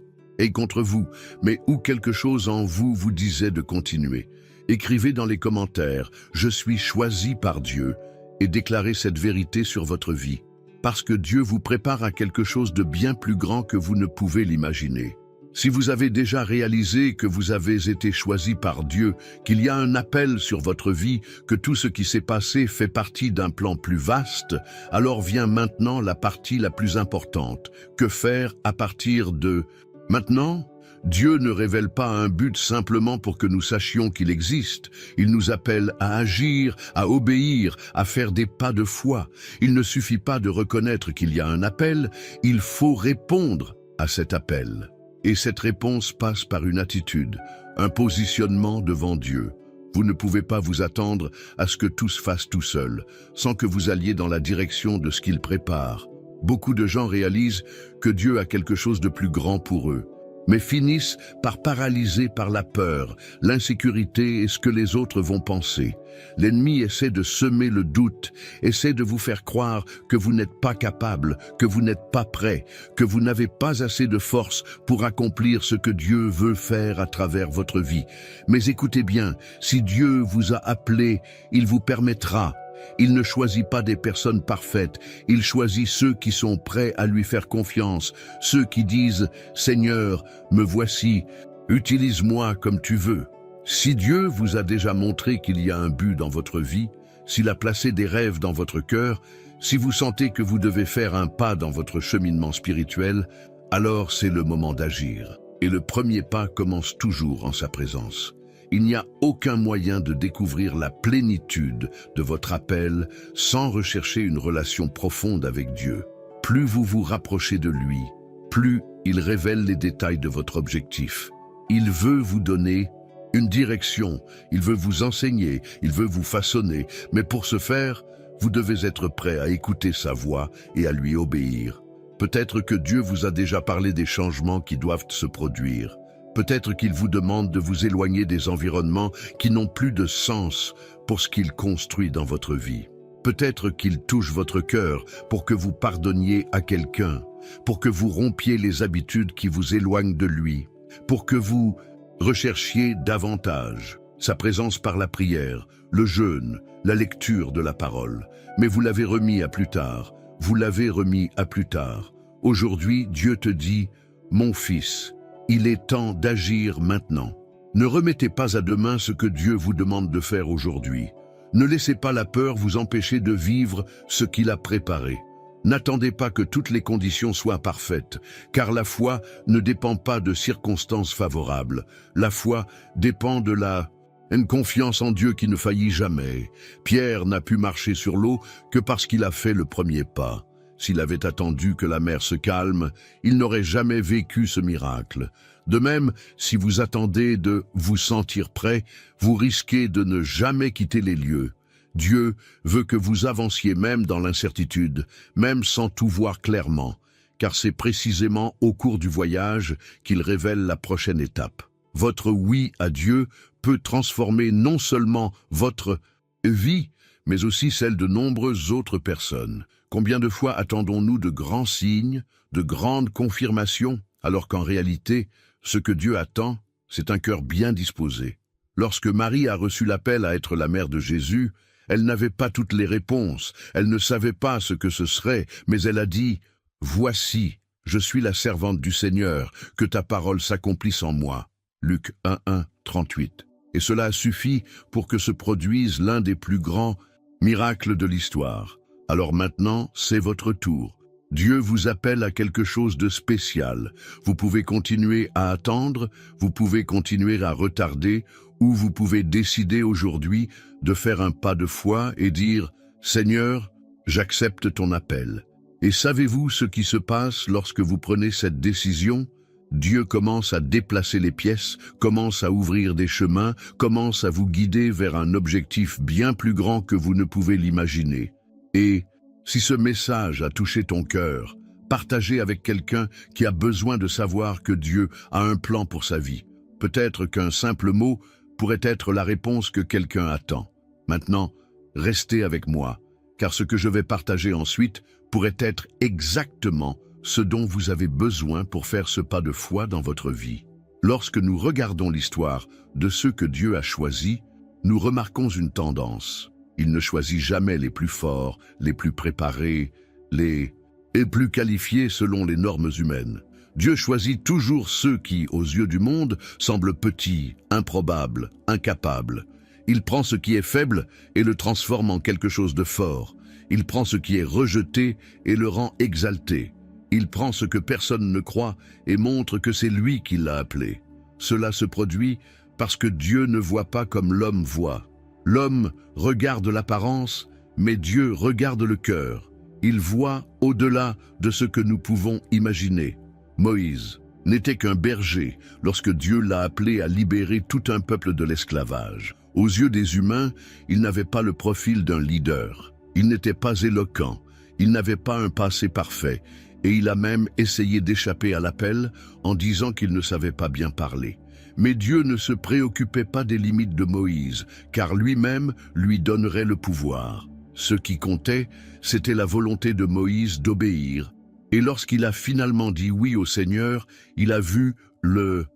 contre vous, mais où quelque chose en vous vous disait de continuer? Écrivez dans les commentaires « Je suis choisi par Dieu » et déclarez cette vérité sur votre vie. Parce que Dieu vous prépare à quelque chose de bien plus grand que vous ne pouvez l'imaginer. Si vous avez déjà réalisé que vous avez été choisi par Dieu, qu'il y a un appel sur votre vie, que tout ce qui s'est passé fait partie d'un plan plus vaste, alors vient maintenant la partie la plus importante. Que faire à partir de maintenant? Dieu ne révèle pas un but simplement pour que nous sachions qu'il existe. Il nous appelle à agir, à obéir, à faire des pas de foi. Il ne suffit pas de reconnaître qu'il y a un appel, il faut répondre à cet appel. Et cette réponse passe par une attitude, un positionnement devant Dieu. Vous ne pouvez pas vous attendre à ce que tout se fasse tout seul, sans que vous alliez dans la direction de ce qu'il prépare. Beaucoup de gens réalisent que Dieu a quelque chose de plus grand pour eux, mais finissent par paralyser par la peur, l'insécurité et ce que les autres vont penser. L'ennemi essaie de semer le doute, essaie de vous faire croire que vous n'êtes pas capable, que vous n'êtes pas prêt, que vous n'avez pas assez de force pour accomplir ce que Dieu veut faire à travers votre vie. Mais écoutez bien, si Dieu vous a appelé, il vous permettra. Il ne choisit pas des personnes parfaites, il choisit ceux qui sont prêts à lui faire confiance, ceux qui disent « Seigneur, me voici, utilise-moi comme tu veux ». Si Dieu vous a déjà montré qu'il y a un but dans votre vie, s'il a placé des rêves dans votre cœur, si vous sentez que vous devez faire un pas dans votre cheminement spirituel, alors c'est le moment d'agir. Et le premier pas commence toujours en sa présence. Il n'y a aucun moyen de découvrir la plénitude de votre appel sans rechercher une relation profonde avec Dieu. Plus vous vous rapprochez de lui, plus il révèle les détails de votre objectif. Il veut vous donner une direction, il veut vous enseigner, il veut vous façonner, mais pour ce faire, vous devez être prêt à écouter sa voix et à lui obéir. Peut-être que Dieu vous a déjà parlé des changements qui doivent se produire. Peut-être qu'il vous demande de vous éloigner des environnements qui n'ont plus de sens pour ce qu'il construit dans votre vie. Peut-être qu'il touche votre cœur pour que vous pardonniez à quelqu'un, pour que vous rompiez les habitudes qui vous éloignent de lui, pour que vous recherchiez davantage sa présence par la prière, le jeûne, la lecture de la parole. Mais vous l'avez remis à plus tard, vous l'avez remis à plus tard. Aujourd'hui, Dieu te dit « Mon fils », il est temps d'agir maintenant. Ne remettez pas à demain ce que Dieu vous demande de faire aujourd'hui. Ne laissez pas la peur vous empêcher de vivre ce qu'il a préparé. N'attendez pas que toutes les conditions soient parfaites, car la foi ne dépend pas de circonstances favorables. La foi dépend de une confiance en Dieu qui ne faillit jamais. Pierre n'a pu marcher sur l'eau que parce qu'il a fait le premier pas. S'il avait attendu que la mer se calme, il n'aurait jamais vécu ce miracle. De même, si vous attendez de vous sentir prêt, vous risquez de ne jamais quitter les lieux. Dieu veut que vous avanciez même dans l'incertitude, même sans tout voir clairement, car c'est précisément au cours du voyage qu'il révèle la prochaine étape. Votre oui à Dieu peut transformer non seulement votre vie, mais aussi celle de nombreuses autres personnes. Combien de fois attendons-nous de grands signes, de grandes confirmations, alors qu'en réalité, ce que Dieu attend, c'est un cœur bien disposé. Lorsque Marie a reçu l'appel à être la mère de Jésus, elle n'avait pas toutes les réponses, elle ne savait pas ce que ce serait, mais elle a dit « Voici, je suis la servante du Seigneur, que ta parole s'accomplisse en moi. » Luc 1, 38. Et cela a suffi pour que se produise l'un des plus grands miracles de l'histoire. Alors maintenant, c'est votre tour. Dieu vous appelle à quelque chose de spécial. Vous pouvez continuer à attendre, vous pouvez continuer à retarder, ou vous pouvez décider aujourd'hui de faire un pas de foi et dire « Seigneur, j'accepte ton appel ». Et savez-vous ce qui se passe lorsque vous prenez cette décision ? Dieu commence à déplacer les pièces, commence à ouvrir des chemins, commence à vous guider vers un objectif bien plus grand que vous ne pouvez l'imaginer. Et si ce message a touché ton cœur, partagez avec quelqu'un qui a besoin de savoir que Dieu a un plan pour sa vie. Peut-être qu'un simple mot pourrait être la réponse que quelqu'un attend. Maintenant, restez avec moi, car ce que je vais partager ensuite pourrait être exactement ce dont vous avez besoin pour faire ce pas de foi dans votre vie. Lorsque nous regardons l'histoire de ceux que Dieu a choisis, nous remarquons une tendance. Il ne choisit jamais les plus forts, les plus préparés, les plus qualifiés selon les normes humaines. Dieu choisit toujours ceux qui, aux yeux du monde, semblent petits, improbables, incapables. Il prend ce qui est faible et le transforme en quelque chose de fort. Il prend ce qui est rejeté et le rend exalté. Il prend ce que personne ne croit et montre que c'est lui qui l'a appelé. Cela se produit parce que Dieu ne voit pas comme l'homme voit. L'homme regarde l'apparence, mais Dieu regarde le cœur. Il voit au-delà de ce que nous pouvons imaginer. Moïse n'était qu'un berger lorsque Dieu l'a appelé à libérer tout un peuple de l'esclavage. Aux yeux des humains, il n'avait pas le profil d'un leader. Il n'était pas éloquent, il n'avait pas un passé parfait, et il a même essayé d'échapper à l'appel en disant qu'il ne savait pas bien parler. Mais Dieu ne se préoccupait pas des limites de Moïse, car lui-même lui donnerait le pouvoir. Ce qui comptait, c'était la volonté de Moïse d'obéir. Et lorsqu'il a finalement dit oui au Seigneur, il a vu le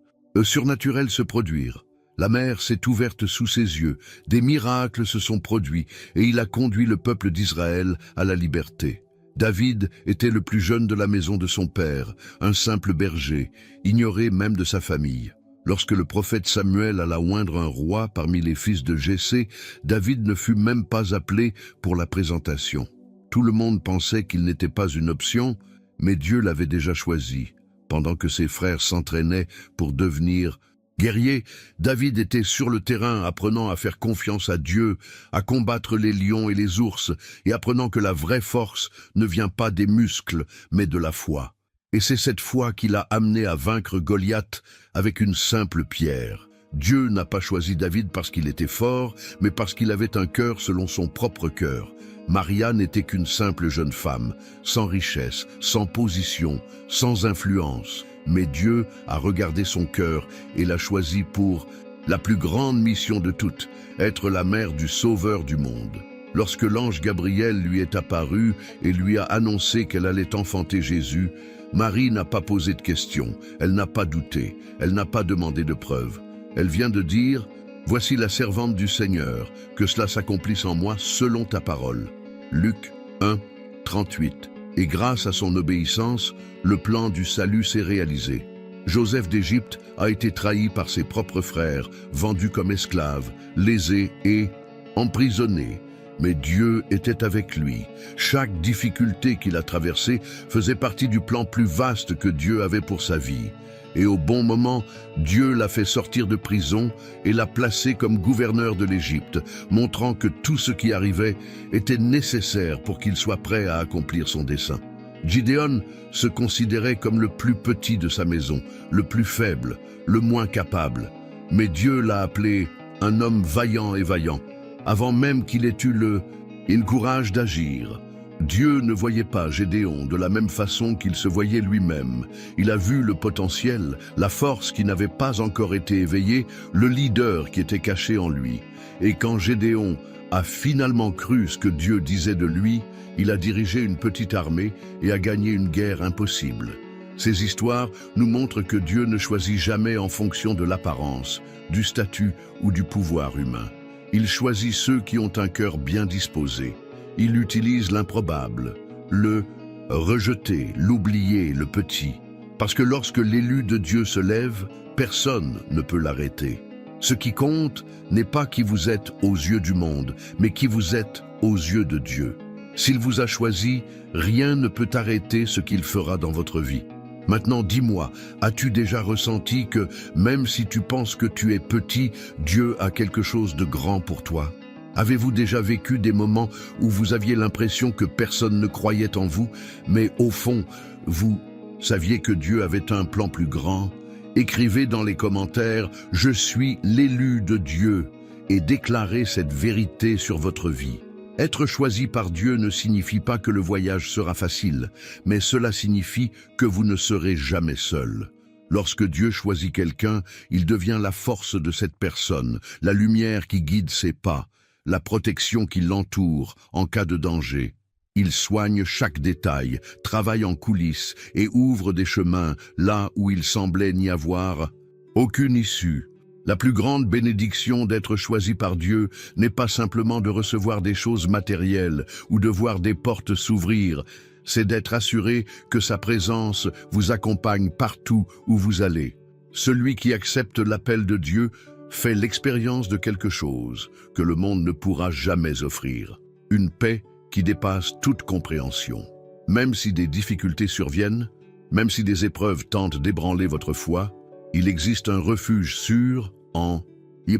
surnaturel se produire. La mer s'est ouverte sous ses yeux, des miracles se sont produits, et il a conduit le peuple d'Israël à la liberté. David était le plus jeune de la maison de son père, un simple berger, ignoré même de sa famille. Lorsque le prophète Samuel alla oindre un roi parmi les fils de Jessé, David ne fut même pas appelé pour la présentation. Tout le monde pensait qu'il n'était pas une option, mais Dieu l'avait déjà choisi. Pendant que ses frères s'entraînaient pour devenir guerriers, David était sur le terrain apprenant à faire confiance à Dieu, à combattre les lions et les ours, et apprenant que la vraie force ne vient pas des muscles, mais de la foi. Et c'est cette foi qui l'a amené à vaincre Goliath avec une simple pierre. Dieu n'a pas choisi David parce qu'il était fort, mais parce qu'il avait un cœur selon son propre cœur. Maria n'était qu'une simple jeune femme, sans richesse, sans position, sans influence. Mais Dieu a regardé son cœur et l'a choisi pour la plus grande mission de toutes, être la mère du Sauveur du monde. Lorsque l'ange Gabriel lui est apparu et lui a annoncé qu'elle allait enfanter Jésus, Marie n'a pas posé de questions, elle n'a pas douté, elle n'a pas demandé de preuves. Elle vient de dire « Voici la servante du Seigneur, que cela s'accomplisse en moi selon ta parole. » Luc 1, 38. Et grâce à son obéissance, le plan du salut s'est réalisé. Joseph d'Égypte a été trahi par ses propres frères, vendu comme esclave, lésé et emprisonné. Mais Dieu était avec lui. Chaque difficulté qu'il a traversée faisait partie du plan plus vaste que Dieu avait pour sa vie. Et au bon moment, Dieu l'a fait sortir de prison et l'a placé comme gouverneur de l'Égypte, montrant que tout ce qui arrivait était nécessaire pour qu'il soit prêt à accomplir son dessein. Gideon se considérait comme le plus petit de sa maison, le plus faible, le moins capable. Mais Dieu l'a appelé un homme vaillant et vaillant, avant même qu'il ait eu le courage d'agir. Dieu ne voyait pas Gédéon de la même façon qu'il se voyait lui-même. Il a vu le potentiel, la force qui n'avait pas encore été éveillée, le leader qui était caché en lui. Et quand Gédéon a finalement cru ce que Dieu disait de lui, il a dirigé une petite armée et a gagné une guerre impossible. Ces histoires nous montrent que Dieu ne choisit jamais en fonction de l'apparence, du statut ou du pouvoir humain. Il choisit ceux qui ont un cœur bien disposé. Il utilise l'improbable, le rejeté, l'oublié, le petit. Parce que lorsque l'élu de Dieu se lève, personne ne peut l'arrêter. Ce qui compte n'est pas qui vous êtes aux yeux du monde, mais qui vous êtes aux yeux de Dieu. S'il vous a choisi, rien ne peut arrêter ce qu'il fera dans votre vie. Maintenant, dis-moi, as-tu déjà ressenti que, même si tu penses que tu es petit, Dieu a quelque chose de grand pour toi? Avez-vous déjà vécu des moments où vous aviez l'impression que personne ne croyait en vous, mais au fond, vous saviez que Dieu avait un plan plus grand? Écrivez dans les commentaires « Je suis l'élu de Dieu » et déclarez cette vérité sur votre vie. Être choisi par Dieu ne signifie pas que le voyage sera facile, mais cela signifie que vous ne serez jamais seul. Lorsque Dieu choisit quelqu'un, il devient la force de cette personne, la lumière qui guide ses pas, la protection qui l'entoure en cas de danger. Il soigne chaque détail, travaille en coulisses et ouvre des chemins là où il semblait n'y avoir aucune issue. La plus grande bénédiction d'être choisi par Dieu n'est pas simplement de recevoir des choses matérielles ou de voir des portes s'ouvrir, c'est d'être assuré que sa présence vous accompagne partout où vous allez. Celui qui accepte l'appel de Dieu fait l'expérience de quelque chose que le monde ne pourra jamais offrir. Une paix qui dépasse toute compréhension. Même si des difficultés surviennent, même si des épreuves tentent d'ébranler votre foi, il existe un refuge sûr en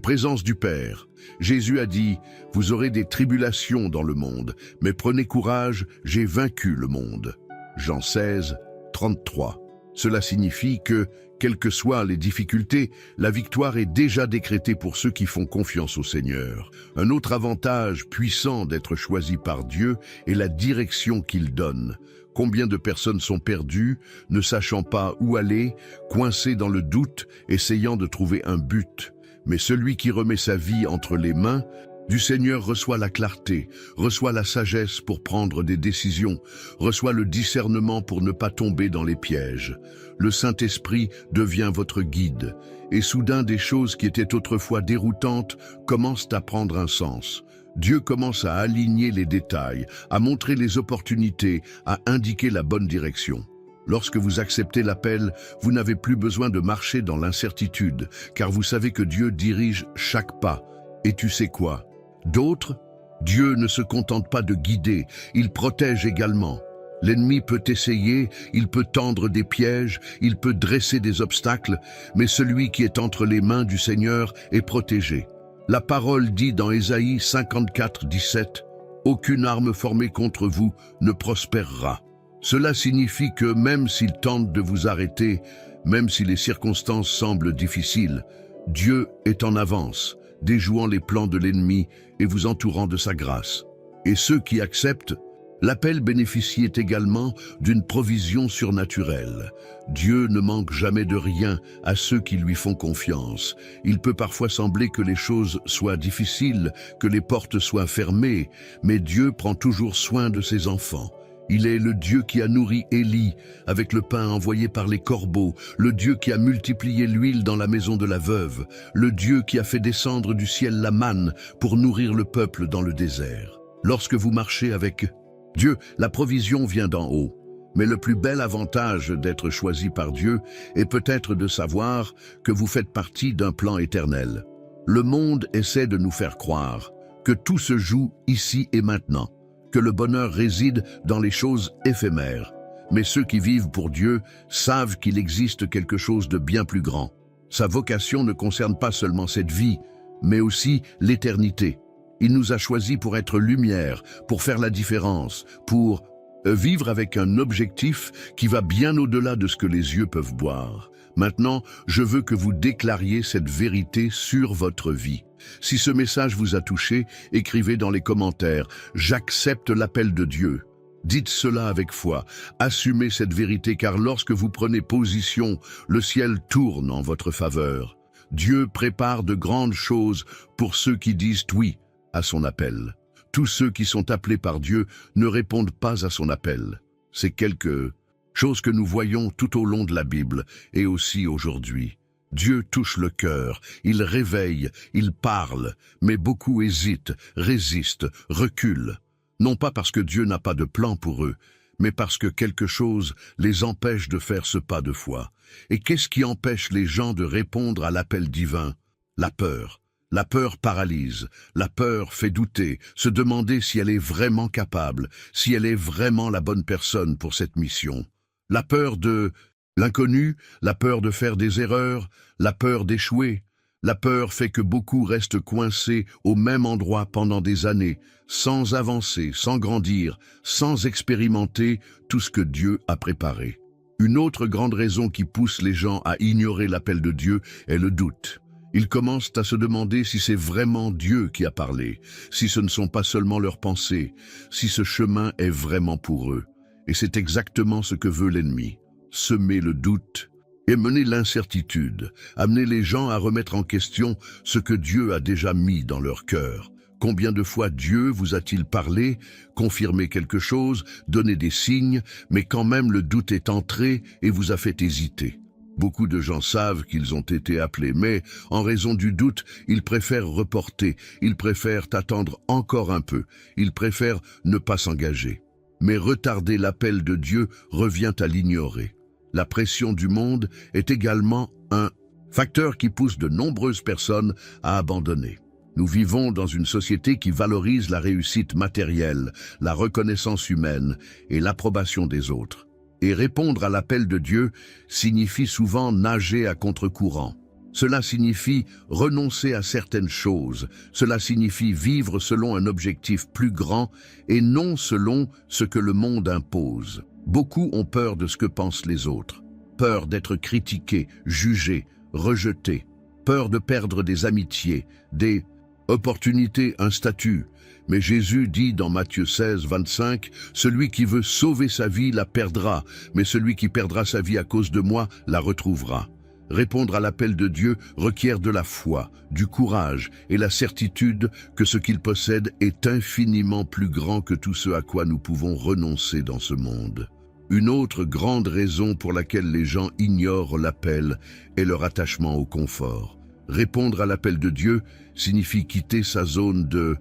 présence du Père. Jésus a dit, « Vous aurez des tribulations dans le monde, mais prenez courage, j'ai vaincu le monde. » Jean 16, 33. Cela signifie que, quelles que soient les difficultés, la victoire est déjà décrétée pour ceux qui font confiance au Seigneur. Un autre avantage puissant d'être choisi par Dieu est la direction qu'il donne. Combien de personnes sont perdues, ne sachant pas où aller, coincées dans le doute, essayant de trouver un but. Mais celui qui remet sa vie entre les mains du Seigneur reçoit la clarté, reçoit la sagesse pour prendre des décisions, reçoit le discernement pour ne pas tomber dans les pièges. Le Saint-Esprit devient votre guide, et soudain des choses qui étaient autrefois déroutantes commencent à prendre un sens. Dieu commence à aligner les détails, à montrer les opportunités, à indiquer la bonne direction. Lorsque vous acceptez l'appel, vous n'avez plus besoin de marcher dans l'incertitude, car vous savez que Dieu dirige chaque pas. Et tu sais quoi? D'autres, Dieu ne se contente pas de guider, il protège également. L'ennemi peut essayer, il peut tendre des pièges, il peut dresser des obstacles, mais celui qui est entre les mains du Seigneur est protégé. La parole dit dans Ésaïe 54, 17, « Aucune arme formée contre vous ne prospérera. » Cela signifie que même s'il tente de vous arrêter, même si les circonstances semblent difficiles, Dieu est en avance, déjouant les plans de l'ennemi et vous entourant de sa grâce. Et ceux qui acceptent, l'appel bénéficient également d'une provision surnaturelle. Dieu ne manque jamais de rien à ceux qui lui font confiance. Il peut parfois sembler que les choses soient difficiles, que les portes soient fermées, mais Dieu prend toujours soin de ses enfants. Il est le Dieu qui a nourri Élie avec le pain envoyé par les corbeaux, le Dieu qui a multiplié l'huile dans la maison de la veuve, le Dieu qui a fait descendre du ciel la manne pour nourrir le peuple dans le désert. Lorsque vous marchez avec Dieu, la provision vient d'en haut. Mais le plus bel avantage d'être choisi par Dieu est peut-être de savoir que vous faites partie d'un plan éternel. Le monde essaie de nous faire croire que tout se joue ici et maintenant, que le bonheur réside dans les choses éphémères. Mais ceux qui vivent pour Dieu savent qu'il existe quelque chose de bien plus grand. Sa vocation ne concerne pas seulement cette vie, mais aussi l'éternité. Il nous a choisis pour être lumière, pour faire la différence, pour vivre avec un objectif qui va bien au-delà de ce que les yeux peuvent voir. Maintenant, je veux que vous déclariez cette vérité sur votre vie. Si ce message vous a touché, écrivez dans les commentaires « J'accepte l'appel de Dieu ». Dites cela avec foi, assumez cette vérité car lorsque vous prenez position, le ciel tourne en votre faveur. Dieu prépare de grandes choses pour ceux qui disent oui à son appel. Tous ceux qui sont appelés par Dieu ne répondent pas à son appel. C'est quelque chose que nous voyons tout au long de la Bible et aussi aujourd'hui. Dieu touche le cœur, il réveille, il parle, mais beaucoup hésitent, résistent, reculent. Non pas parce que Dieu n'a pas de plan pour eux, mais parce que quelque chose les empêche de faire ce pas de foi. Et qu'est-ce qui empêche les gens de répondre à l'appel divin? La peur. La peur paralyse, la peur fait douter, se demander si elle est vraiment capable, si elle est vraiment la bonne personne pour cette mission. La peur de l'inconnu, la peur de faire des erreurs, la peur d'échouer. La peur fait que beaucoup restent coincés au même endroit pendant des années, sans avancer, sans grandir, sans expérimenter tout ce que Dieu a préparé. Une autre grande raison qui pousse les gens à ignorer l'appel de Dieu est le doute. Ils commencent à se demander si c'est vraiment Dieu qui a parlé, si ce ne sont pas seulement leurs pensées, si ce chemin est vraiment pour eux. Et c'est exactement ce que veut l'ennemi. Semer le doute et mener l'incertitude, amener les gens à remettre en question ce que Dieu a déjà mis dans leur cœur. Combien de fois Dieu vous a-t-il parlé, confirmé quelque chose, donné des signes, mais quand même le doute est entré et vous a fait hésiter. Beaucoup de gens savent qu'ils ont été appelés, mais en raison du doute, ils préfèrent reporter, ils préfèrent attendre encore un peu, ils préfèrent ne pas s'engager. mais retarder l'appel de Dieu revient à l'ignorer. La pression du monde est également un facteur qui pousse de nombreuses personnes à abandonner. Nous vivons dans une société qui valorise la réussite matérielle, la reconnaissance humaine et l'approbation des autres. Et répondre à l'appel de Dieu signifie souvent nager à contre-courant. Cela signifie renoncer à certaines choses. Cela signifie vivre selon un objectif plus grand et non selon ce que le monde impose. Beaucoup ont peur de ce que pensent les autres. Peur d'être critiqués, jugés, rejetés. Peur de perdre des amitiés, des opportunités, un statut. Mais Jésus dit dans Matthieu 16, 25, « Celui qui veut sauver sa vie la perdra, mais celui qui perdra sa vie à cause de moi la retrouvera. » Répondre à l'appel de Dieu requiert de la foi, du courage et la certitude que ce qu'il possède est infiniment plus grand que tout ce à quoi nous pouvons renoncer dans ce monde. Une autre grande raison pour laquelle les gens ignorent l'appel est leur attachement au confort. Répondre à l'appel de Dieu signifie quitter sa zone de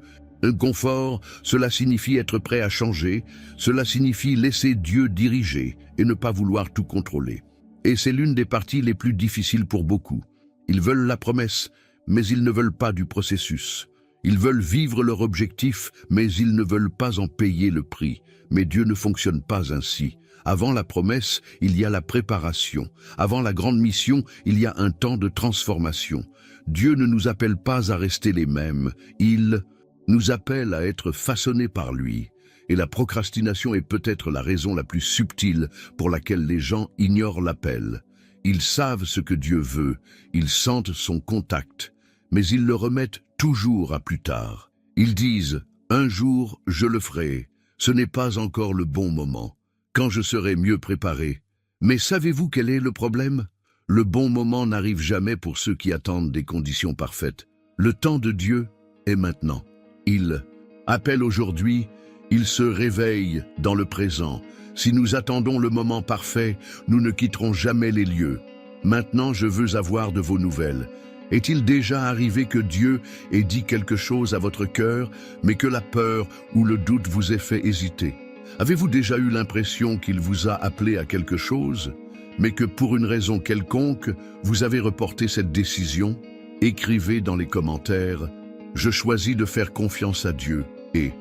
confort, cela signifie être prêt à changer, cela signifie laisser Dieu diriger et ne pas vouloir tout contrôler. Et c'est l'une des parties les plus difficiles pour beaucoup. Ils veulent la promesse, mais ils ne veulent pas du processus. Ils veulent vivre leur objectif, mais ils ne veulent pas en payer le prix. Mais Dieu ne fonctionne pas ainsi. Avant la promesse, il y a la préparation. Avant la grande mission, il y a un temps de transformation. Dieu ne nous appelle pas à rester les mêmes. Il nous appelle à être façonnés par lui. Et la procrastination est peut-être la raison la plus subtile pour laquelle les gens ignorent l'appel. Ils savent ce que Dieu veut, ils sentent son contact, mais ils le remettent toujours à plus tard. Ils disent « Un jour, je le ferai. Ce n'est pas encore le bon moment. Quand je serai mieux préparé. » Mais savez-vous quel est le problème? Le bon moment n'arrive jamais pour ceux qui attendent des conditions parfaites. Le temps de Dieu est maintenant. Il appelle aujourd'hui, il se réveille dans le présent. Si nous attendons le moment parfait, nous ne quitterons jamais les lieux. Maintenant, je veux avoir de vos nouvelles. Est-il déjà arrivé que Dieu ait dit quelque chose à votre cœur, mais que la peur ou le doute vous ait fait hésiter? Avez-vous déjà eu l'impression qu'il vous a appelé à quelque chose, mais que pour une raison quelconque, vous avez reporté cette décision? Écrivez dans les commentaires « Je choisis de faire confiance à Dieu » et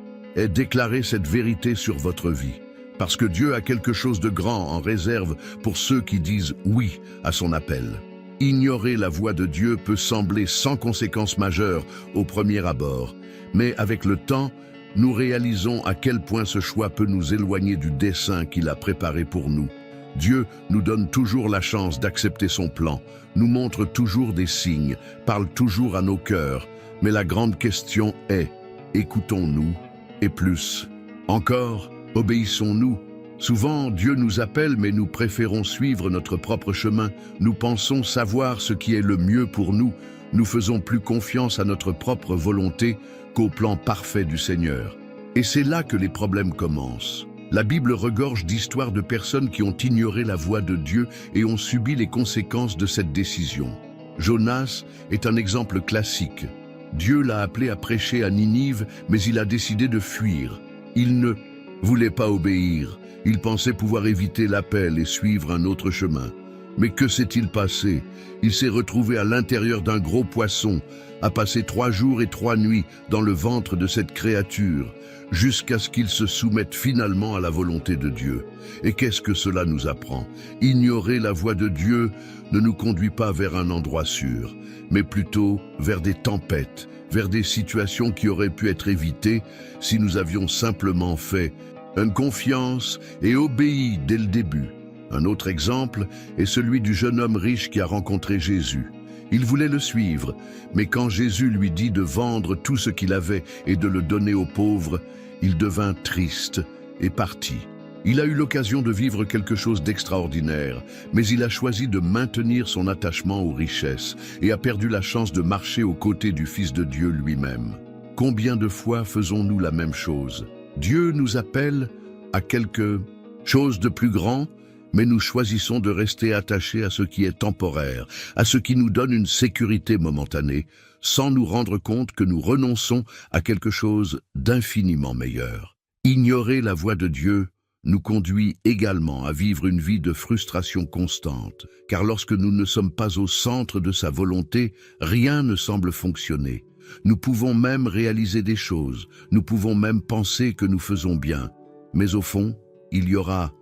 déclarez cette vérité sur votre vie. Parce que Dieu a quelque chose de grand en réserve pour ceux qui disent « oui » à son appel. Ignorer la voix de Dieu peut sembler sans conséquences majeures au premier abord, mais avec le temps, nous réalisons à quel point ce choix peut nous éloigner du dessein qu'il a préparé pour nous. Dieu nous donne toujours la chance d'accepter son plan, nous montre toujours des signes, parle toujours à nos cœurs, mais la grande question est, écoutons-nous et plus? Encore, obéissons-nous? Souvent, Dieu nous appelle, mais nous préférons suivre notre propre chemin. Nous pensons savoir ce qui est le mieux pour nous. Nous faisons plus confiance à notre propre volonté qu'au plan parfait du Seigneur. Et c'est là que les problèmes commencent. La Bible regorge d'histoires de personnes qui ont ignoré la voix de Dieu et ont subi les conséquences de cette décision. Jonas est un exemple classique. Dieu l'a appelé à prêcher à Ninive, mais il a décidé de fuir. Il ne voulait pas obéir. Il pensait pouvoir éviter l'appel et suivre un autre chemin. Mais que s'est-il passé? Il s'est retrouvé à l'intérieur d'un gros poisson, a passé 3 jours et 3 nuits dans le ventre de cette créature, jusqu'à ce qu'il se soumette finalement à la volonté de Dieu. Et qu'est-ce que cela nous apprend? Ignorer la voix de Dieu ne nous conduit pas vers un endroit sûr, mais plutôt vers des tempêtes, vers des situations qui auraient pu être évitées si nous avions simplement fait une confiance et obéi dès le début. Un autre exemple est celui du jeune homme riche qui a rencontré Jésus. Il voulait le suivre, mais quand Jésus lui dit de vendre tout ce qu'il avait et de le donner aux pauvres, il devint triste et partit. Il a eu l'occasion de vivre quelque chose d'extraordinaire, mais il a choisi de maintenir son attachement aux richesses et a perdu la chance de marcher aux côtés du Fils de Dieu lui-même. Combien de fois faisons-nous la même chose? Dieu nous appelle à quelque chose de plus grand, mais nous choisissons de rester attachés à ce qui est temporaire, à ce qui nous donne une sécurité momentanée, sans nous rendre compte que nous renonçons à quelque chose d'infiniment meilleur. Ignorer la voix de Dieu nous conduit également à vivre une vie de frustration constante, car lorsque nous ne sommes pas au centre de sa volonté, rien ne semble fonctionner. Nous pouvons même réaliser des choses, nous pouvons même penser que nous faisons bien, mais au fond, il y aura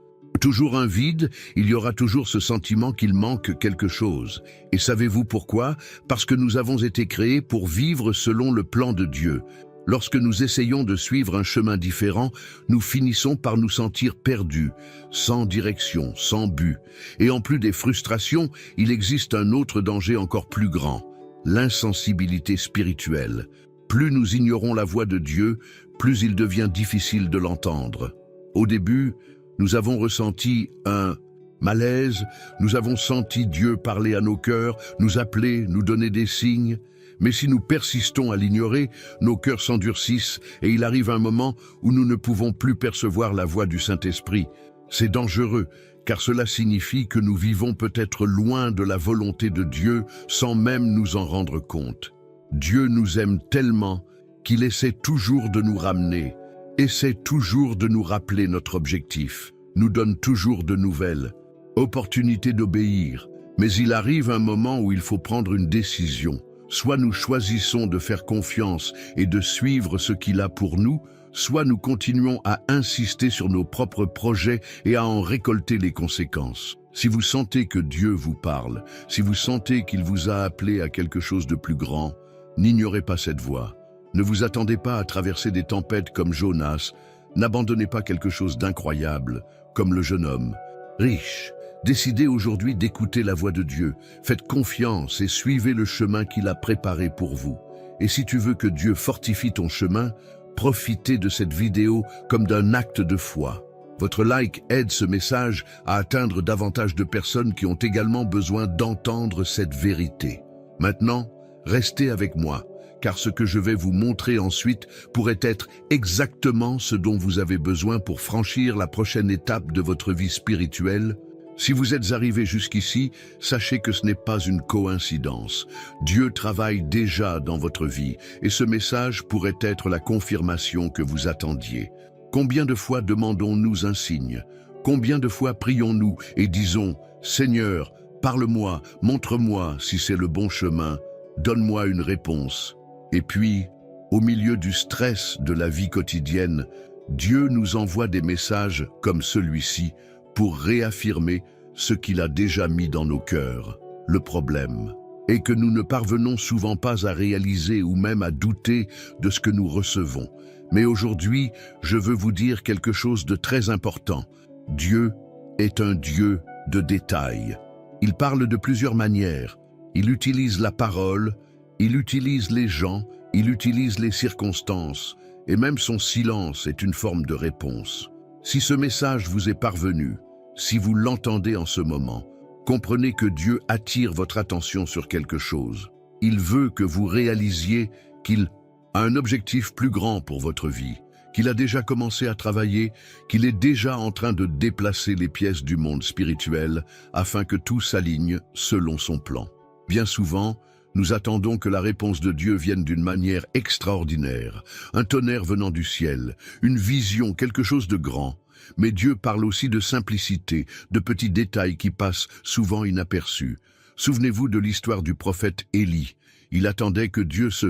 toujours un vide, il y aura toujours ce sentiment qu'il manque quelque chose. Et savez-vous pourquoi? Parce que nous avons été créés pour vivre selon le plan de Dieu. Lorsque nous essayons de suivre un chemin différent, nous finissons par nous sentir perdus, sans direction, sans but. Et en plus des frustrations, il existe un autre danger encore plus grand, l'insensibilité spirituelle. Plus nous ignorons la voix de Dieu, plus il devient difficile de l'entendre. Au début, nous avons ressenti un malaise, nous avons senti Dieu parler à nos cœurs, nous appeler, nous donner des signes. Mais si nous persistons à l'ignorer, nos cœurs s'endurcissent et il arrive un moment où nous ne pouvons plus percevoir la voix du Saint-Esprit. C'est dangereux, car cela signifie que nous vivons peut-être loin de la volonté de Dieu sans même nous en rendre compte. Dieu nous aime tellement qu'il essaie toujours de nous ramener, essaie toujours de nous rappeler notre objectif, nous donne toujours de nouvelles opportunités d'obéir. Mais il arrive un moment où il faut prendre une décision. Soit nous choisissons de faire confiance et de suivre ce qu'il a pour nous, soit nous continuons à insister sur nos propres projets et à en récolter les conséquences. Si vous sentez que Dieu vous parle, si vous sentez qu'il vous a appelé à quelque chose de plus grand, n'ignorez pas cette voix. Ne vous attendez pas à traverser des tempêtes comme Jonas, n'abandonnez pas quelque chose d'incroyable, comme le jeune homme riche. Décidez aujourd'hui d'écouter la voix de Dieu. Faites confiance et suivez le chemin qu'il a préparé pour vous. Et si tu veux que Dieu fortifie ton chemin, profitez de cette vidéo comme d'un acte de foi. Votre like aide ce message à atteindre davantage de personnes qui ont également besoin d'entendre cette vérité. Maintenant, restez avec moi, car ce que je vais vous montrer ensuite pourrait être exactement ce dont vous avez besoin pour franchir la prochaine étape de votre vie spirituelle. Si vous êtes arrivé jusqu'ici, sachez que ce n'est pas une coïncidence. Dieu travaille déjà dans votre vie et ce message pourrait être la confirmation que vous attendiez. Combien de fois demandons-nous un signe? Combien de fois prions-nous et disons « Seigneur, parle-moi, montre-moi si c'est le bon chemin, donne-moi une réponse ». Et puis, au milieu du stress de la vie quotidienne, Dieu nous envoie des messages comme celui-ci pour réaffirmer ce qu'il a déjà mis dans nos cœurs. Le problème est que nous ne parvenons souvent pas à réaliser ou même à douter de ce que nous recevons. Mais aujourd'hui, je veux vous dire quelque chose de très important. Dieu est un Dieu de détails. Il parle de plusieurs manières. Il utilise la parole, il utilise les gens, il utilise les circonstances, et même son silence est une forme de réponse. Si ce message vous est parvenu, si vous l'entendez en ce moment, comprenez que Dieu attire votre attention sur quelque chose. Il veut que vous réalisiez qu'il a un objectif plus grand pour votre vie, qu'il a déjà commencé à travailler, qu'il est déjà en train de déplacer les pièces du monde spirituel afin que tout s'aligne selon son plan. Bien souvent, nous attendons que la réponse de Dieu vienne d'une manière extraordinaire, un tonnerre venant du ciel, une vision, quelque chose de grand. Mais Dieu parle aussi de simplicité, de petits détails qui passent souvent inaperçus. Souvenez-vous de l'histoire du prophète Élie. Il attendait que Dieu se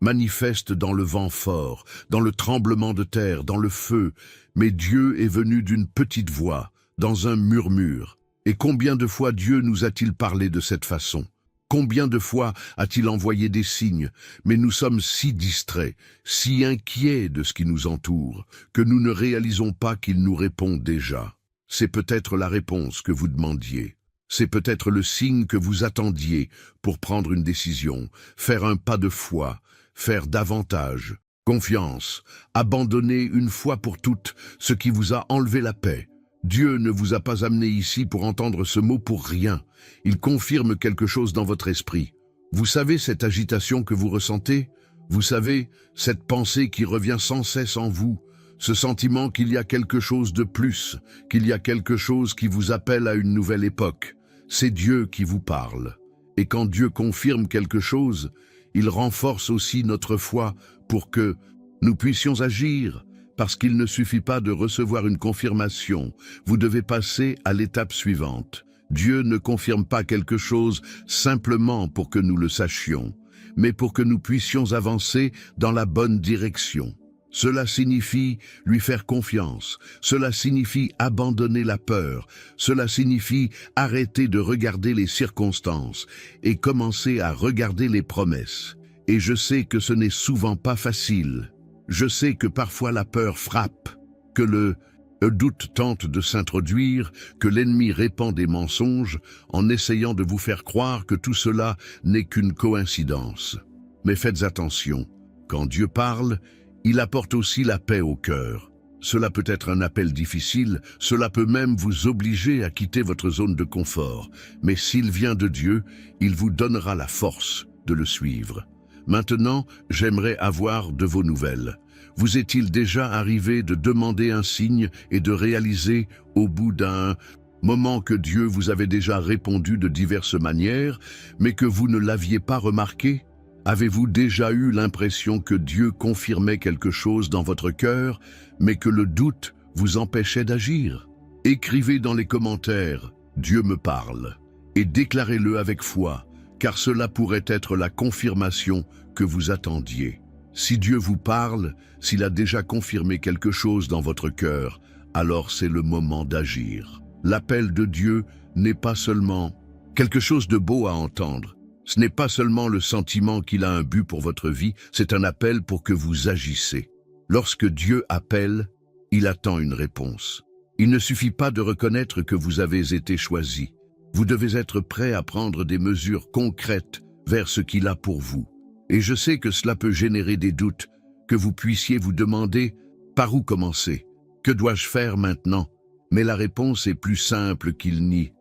manifeste dans le vent fort, dans le tremblement de terre, dans le feu. Mais Dieu est venu d'une petite voix, dans un murmure. Et combien de fois Dieu nous a-t-il parlé de cette façon ? Combien de fois a-t-il envoyé des signes? Mais nous sommes si distraits, si inquiets de ce qui nous entoure, que nous ne réalisons pas qu'il nous répond déjà. C'est peut-être la réponse que vous demandiez. C'est peut-être le signe que vous attendiez pour prendre une décision, faire un pas de foi, faire davantage confiance, abandonner une fois pour toutes ce qui vous a enlevé la paix. Dieu ne vous a pas amené ici pour entendre ce mot pour rien. Il confirme quelque chose dans votre esprit. Vous savez cette agitation que vous ressentez? Vous savez, cette pensée qui revient sans cesse en vous, ce sentiment qu'il y a quelque chose de plus, qu'il y a quelque chose qui vous appelle à une nouvelle époque. C'est Dieu qui vous parle. Et quand Dieu confirme quelque chose, il renforce aussi notre foi pour que nous puissions agir. parce qu'il ne suffit pas de recevoir une confirmation, vous devez passer à l'étape suivante. Dieu ne confirme pas quelque chose simplement pour que nous le sachions, mais pour que nous puissions avancer dans la bonne direction. Cela signifie lui faire confiance, cela signifie abandonner la peur, cela signifie arrêter de regarder les circonstances et commencer à regarder les promesses. Et je sais que ce n'est souvent pas facile. Je sais que parfois la peur frappe, que le doute tente de s'introduire, que l'ennemi répand des mensonges en essayant de vous faire croire que tout cela n'est qu'une coïncidence. Mais faites attention, quand Dieu parle, il apporte aussi la paix au cœur. Cela peut être un appel difficile, cela peut même vous obliger à quitter votre zone de confort, mais s'il vient de Dieu, il vous donnera la force de le suivre. Maintenant, j'aimerais avoir de vos nouvelles. Vous est-il déjà arrivé de demander un signe et de réaliser, au bout d'un moment, que Dieu vous avait déjà répondu de diverses manières, mais que vous ne l'aviez pas remarqué? Avez-vous déjà eu l'impression que Dieu confirmait quelque chose dans votre cœur, mais que le doute vous empêchait d'agir? Écrivez dans les commentaires « Dieu me parle » et déclarez-le avec foi, car cela pourrait être la confirmation que vous attendiez. Si Dieu vous parle, s'il a déjà confirmé quelque chose dans votre cœur, alors c'est le moment d'agir. L'appel de Dieu n'est pas seulement quelque chose de beau à entendre. Ce n'est pas seulement le sentiment qu'il a un but pour votre vie, c'est un appel pour que vous agissez. Lorsque Dieu appelle, il attend une réponse. Il ne suffit pas de reconnaître que vous avez été choisi. Vous devez être prêt à prendre des mesures concrètes vers ce qu'il a pour vous. Et je sais que cela peut générer des doutes, que vous puissiez vous demander « Par où commencer? Que dois-je faire maintenant ?» Mais la réponse est plus simple qu'il n'y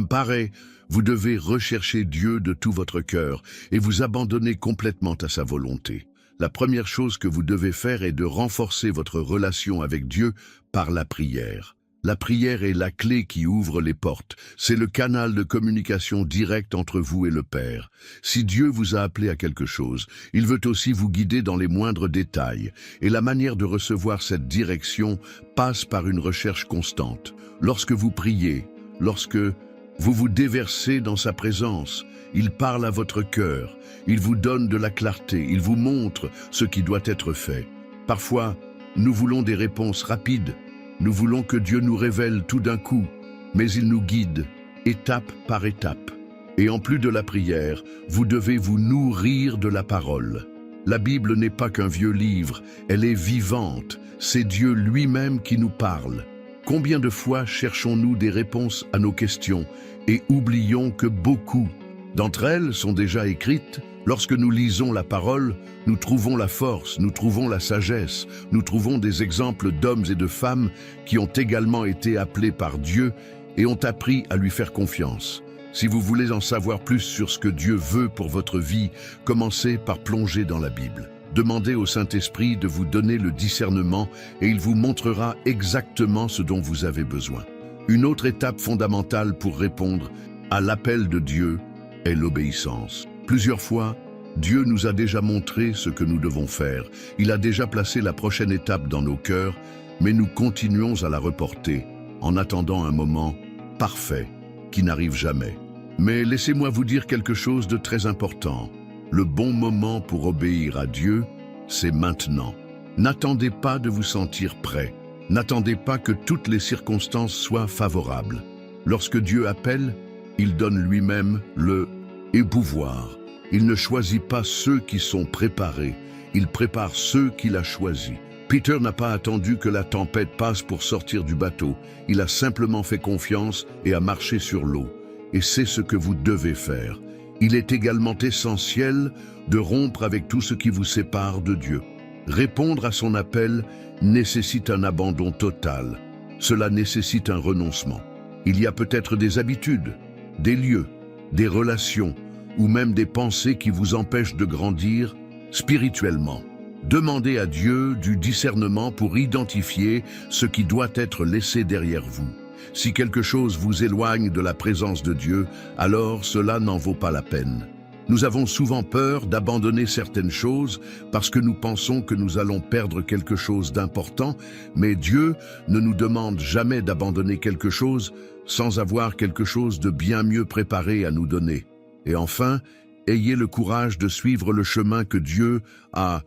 paraît. Vous devez rechercher Dieu de tout votre cœur et vous abandonner complètement à sa volonté. La première chose que vous devez faire est de renforcer votre relation avec Dieu par la prière. La prière est la clé qui ouvre les portes. C'est le canal de communication direct entre vous et le Père. Si Dieu vous a appelé à quelque chose, il veut aussi vous guider dans les moindres détails. Et la manière de recevoir cette direction passe par une recherche constante. Lorsque vous priez, lorsque vous vous déversez dans sa présence, il parle à votre cœur, il vous donne de la clarté, il vous montre ce qui doit être fait. Parfois, nous voulons des réponses rapides. Nous voulons que Dieu nous révèle tout d'un coup, mais il nous guide, étape par étape. Et en plus de la prière, vous devez vous nourrir de la parole. La Bible n'est pas qu'un vieux livre, elle est vivante, c'est Dieu lui-même qui nous parle. Combien de fois cherchons-nous des réponses à nos questions et oublions que beaucoup d'entre elles sont déjà écrites? Lorsque nous lisons la parole, nous trouvons la force, nous trouvons la sagesse, nous trouvons des exemples d'hommes et de femmes qui ont également été appelés par Dieu et ont appris à lui faire confiance. Si vous voulez en savoir plus sur ce que Dieu veut pour votre vie, commencez par plonger dans la Bible. Demandez au Saint-Esprit de vous donner le discernement et il vous montrera exactement ce dont vous avez besoin. Une autre étape fondamentale pour répondre à l'appel de Dieu est l'obéissance. Plusieurs fois, Dieu nous a déjà montré ce que nous devons faire. Il a déjà placé la prochaine étape dans nos cœurs, mais nous continuons à la reporter, en attendant un moment parfait qui n'arrive jamais. Mais laissez-moi vous dire quelque chose de très important. Le bon moment pour obéir à Dieu, c'est maintenant. N'attendez pas de vous sentir prêt. N'attendez pas que toutes les circonstances soient favorables. Lorsque Dieu appelle, il donne lui-même le pouvoir. Il ne choisit pas ceux qui sont préparés, il prépare ceux qu'il a choisis. Peter n'a pas attendu que la tempête passe pour sortir du bateau, il a simplement fait confiance et a marché sur l'eau. Et c'est ce que vous devez faire. Il est également essentiel de rompre avec tout ce qui vous sépare de Dieu. Répondre à son appel nécessite un abandon total. Cela nécessite un renoncement. Il y a peut-être des habitudes, des lieux, des relations, ou même des pensées qui vous empêchent de grandir spirituellement. Demandez à Dieu du discernement pour identifier ce qui doit être laissé derrière vous. Si quelque chose vous éloigne de la présence de Dieu, alors cela n'en vaut pas la peine. Nous avons souvent peur d'abandonner certaines choses parce que nous pensons que nous allons perdre quelque chose d'important, mais Dieu ne nous demande jamais d'abandonner quelque chose sans avoir quelque chose de bien mieux préparé à nous donner. Et enfin, ayez le courage de suivre le chemin que Dieu a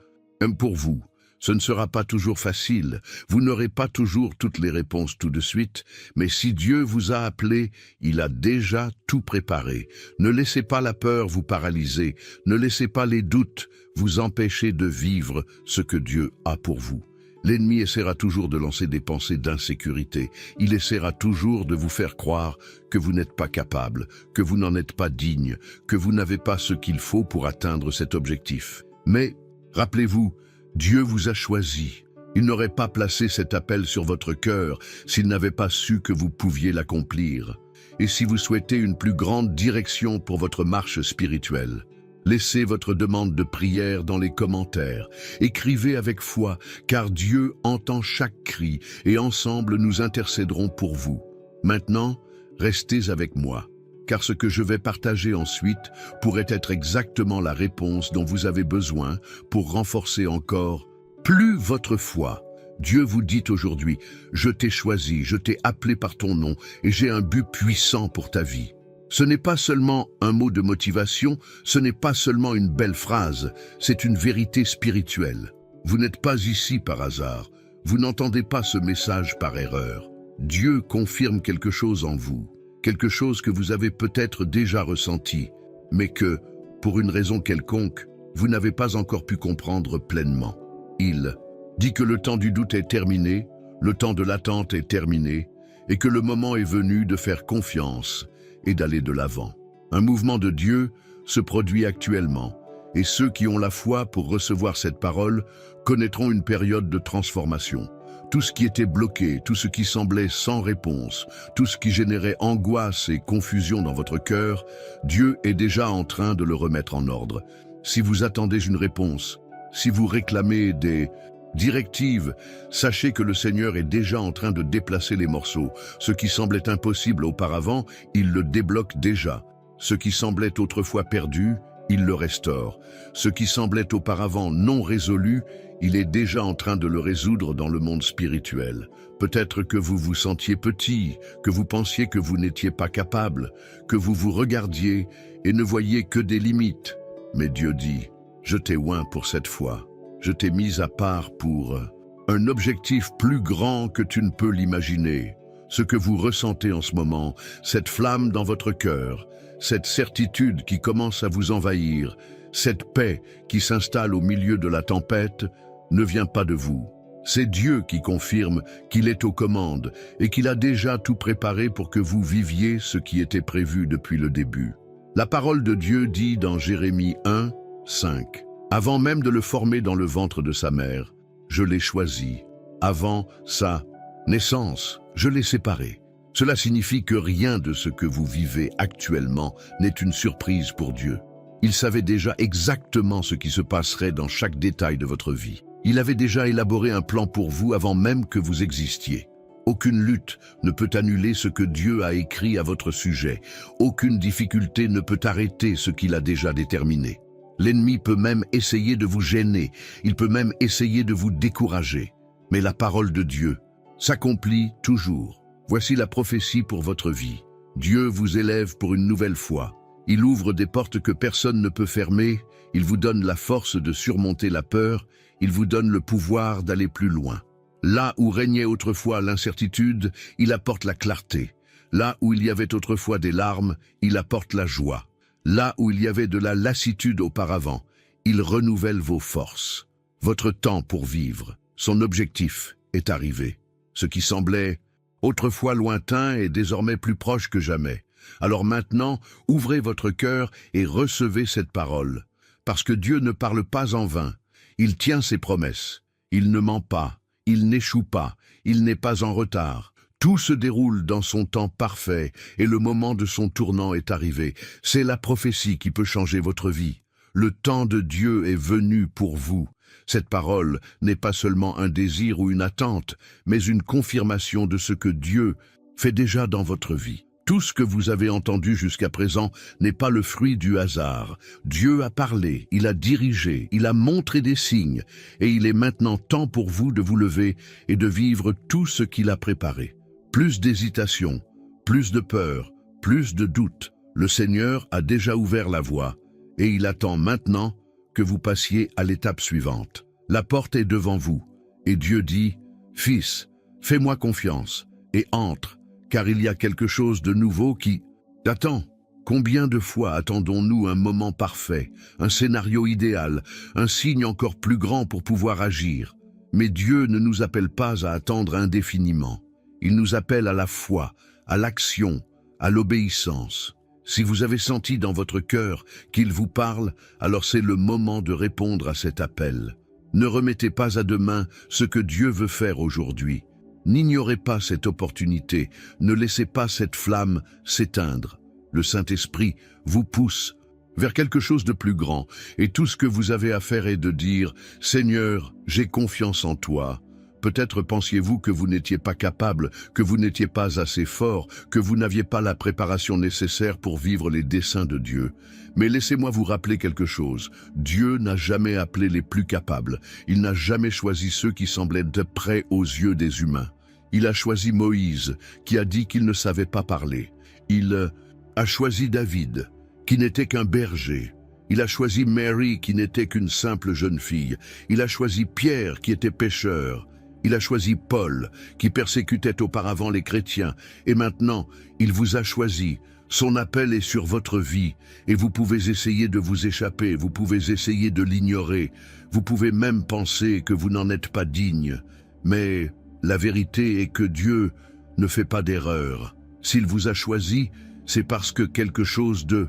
pour vous. Ce ne sera pas toujours facile, vous n'aurez pas toujours toutes les réponses tout de suite, mais si Dieu vous a appelé, il a déjà tout préparé. Ne laissez pas la peur vous paralyser, ne laissez pas les doutes vous empêcher de vivre ce que Dieu a pour vous. L'ennemi essaiera toujours de lancer des pensées d'insécurité, il essaiera toujours de vous faire croire que vous n'êtes pas capable, que vous n'en êtes pas digne, que vous n'avez pas ce qu'il faut pour atteindre cet objectif. Mais, rappelez-vous, Dieu vous a choisi. Il n'aurait pas placé cet appel sur votre cœur s'il n'avait pas su que vous pouviez l'accomplir. Et si vous souhaitez une plus grande direction pour votre marche spirituelle, laissez votre demande de prière dans les commentaires. Écrivez avec foi, car Dieu entend chaque cri et ensemble nous intercéderons pour vous. Maintenant, restez avec moi, car ce que je vais partager ensuite pourrait être exactement la réponse dont vous avez besoin pour renforcer encore plus votre foi. Dieu vous dit aujourd'hui, je t'ai choisi, je t'ai appelé par ton nom et j'ai un but puissant pour ta vie. Ce n'est pas seulement un mot de motivation, ce n'est pas seulement une belle phrase, c'est une vérité spirituelle. Vous n'êtes pas ici par hasard, vous n'entendez pas ce message par erreur. Dieu confirme quelque chose en vous. Quelque chose que vous avez peut-être déjà ressenti, mais que, pour une raison quelconque, vous n'avez pas encore pu comprendre pleinement. Il dit que le temps du doute est terminé, le temps de l'attente est terminé, et que le moment est venu de faire confiance et d'aller de l'avant. Un mouvement de Dieu se produit actuellement, et ceux qui ont la foi pour recevoir cette parole connaîtront une période de transformation. Tout ce qui était bloqué, tout ce qui semblait sans réponse, tout ce qui générait angoisse et confusion dans votre cœur, Dieu est déjà en train de le remettre en ordre. Si vous attendez une réponse, si vous réclamez des directives, sachez que le Seigneur est déjà en train de déplacer les morceaux. Ce qui semblait impossible auparavant, il le débloque déjà. Ce qui semblait autrefois perdu, il le restaure. Ce qui semblait auparavant non résolu, il est déjà en train de le résoudre dans le monde spirituel. Peut-être que vous vous sentiez petit, que vous pensiez que vous n'étiez pas capable, que vous vous regardiez et ne voyiez que des limites. Mais Dieu dit, je t'ai oint pour cette fois. Je t'ai mis à part pour un objectif plus grand que tu ne peux l'imaginer. Ce que vous ressentez en ce moment, cette flamme dans votre cœur, cette certitude qui commence à vous envahir, cette paix qui s'installe au milieu de la tempête, ne vient pas de vous. C'est Dieu qui confirme qu'il est aux commandes et qu'il a déjà tout préparé pour que vous viviez ce qui était prévu depuis le début. La parole de Dieu dit dans Jérémie 1, 5, « Avant même de le former dans le ventre de sa mère, je l'ai choisi. Avant sa naissance, je l'ai séparé. » Cela signifie que rien de ce que vous vivez actuellement n'est une surprise pour Dieu. Il savait déjà exactement ce qui se passerait dans chaque détail de votre vie. Il avait déjà élaboré un plan pour vous avant même que vous existiez. Aucune lutte ne peut annuler ce que Dieu a écrit à votre sujet. Aucune difficulté ne peut arrêter ce qu'il a déjà déterminé. L'ennemi peut même essayer de vous gêner, il peut même essayer de vous décourager. Mais la parole de Dieu s'accomplit toujours. Voici la prophétie pour votre vie. Dieu vous élève pour une nouvelle fois. Il ouvre des portes que personne ne peut fermer, il vous donne la force de surmonter la peur, il vous donne le pouvoir d'aller plus loin. Là où régnait autrefois l'incertitude, il apporte la clarté. Là où il y avait autrefois des larmes, il apporte la joie. Là où il y avait de la lassitude auparavant, il renouvelle vos forces. Votre temps pour vivre, son objectif est arrivé. Ce qui semblait autrefois lointain est désormais plus proche que jamais. Alors maintenant, ouvrez votre cœur et recevez cette parole. Parce que Dieu ne parle pas en vain. Il tient ses promesses. Il ne ment pas. Il n'échoue pas. Il n'est pas en retard. Tout se déroule dans son temps parfait et le moment de son tournant est arrivé. C'est la prophétie qui peut changer votre vie. Le temps de Dieu est venu pour vous. Cette parole n'est pas seulement un désir ou une attente, mais une confirmation de ce que Dieu fait déjà dans votre vie. Tout ce que vous avez entendu jusqu'à présent n'est pas le fruit du hasard. Dieu a parlé, il a dirigé, il a montré des signes, et il est maintenant temps pour vous de vous lever et de vivre tout ce qu'il a préparé. Plus d'hésitation, plus de peur, plus de doute. Le Seigneur a déjà ouvert la voie, et il attend maintenant que vous passiez à l'étape suivante. La porte est devant vous, et Dieu dit, « Fils, fais-moi confiance, et entre, car il y a quelque chose de nouveau qui t'attend. » Combien de fois attendons-nous un moment parfait, un scénario idéal, un signe encore plus grand pour pouvoir agir? Mais Dieu ne nous appelle pas à attendre indéfiniment. Il nous appelle à la foi, à l'action, à l'obéissance. Si vous avez senti dans votre cœur qu'il vous parle, alors c'est le moment de répondre à cet appel. Ne remettez pas à demain ce que Dieu veut faire aujourd'hui. N'ignorez pas cette opportunité, ne laissez pas cette flamme s'éteindre. Le Saint-Esprit vous pousse vers quelque chose de plus grand, et tout ce que vous avez à faire est de dire « Seigneur, j'ai confiance en toi ». Peut-être pensiez-vous que vous n'étiez pas capable, que vous n'étiez pas assez fort, que vous n'aviez pas la préparation nécessaire pour vivre les desseins de Dieu. Mais laissez-moi vous rappeler quelque chose. Dieu n'a jamais appelé les plus capables. Il n'a jamais choisi ceux qui semblaient de près aux yeux des humains. Il a choisi Moïse, qui a dit qu'il ne savait pas parler. Il a choisi David, qui n'était qu'un berger. Il a choisi Mary, qui n'était qu'une simple jeune fille. Il a choisi Pierre, qui était pêcheur. Il a choisi Paul, qui persécutait auparavant les chrétiens, et maintenant, il vous a choisi. Son appel est sur votre vie, et vous pouvez essayer de vous échapper, vous pouvez essayer de l'ignorer, vous pouvez même penser que vous n'en êtes pas digne. Mais la vérité est que Dieu ne fait pas d'erreur. S'il vous a choisi, c'est parce que quelque chose de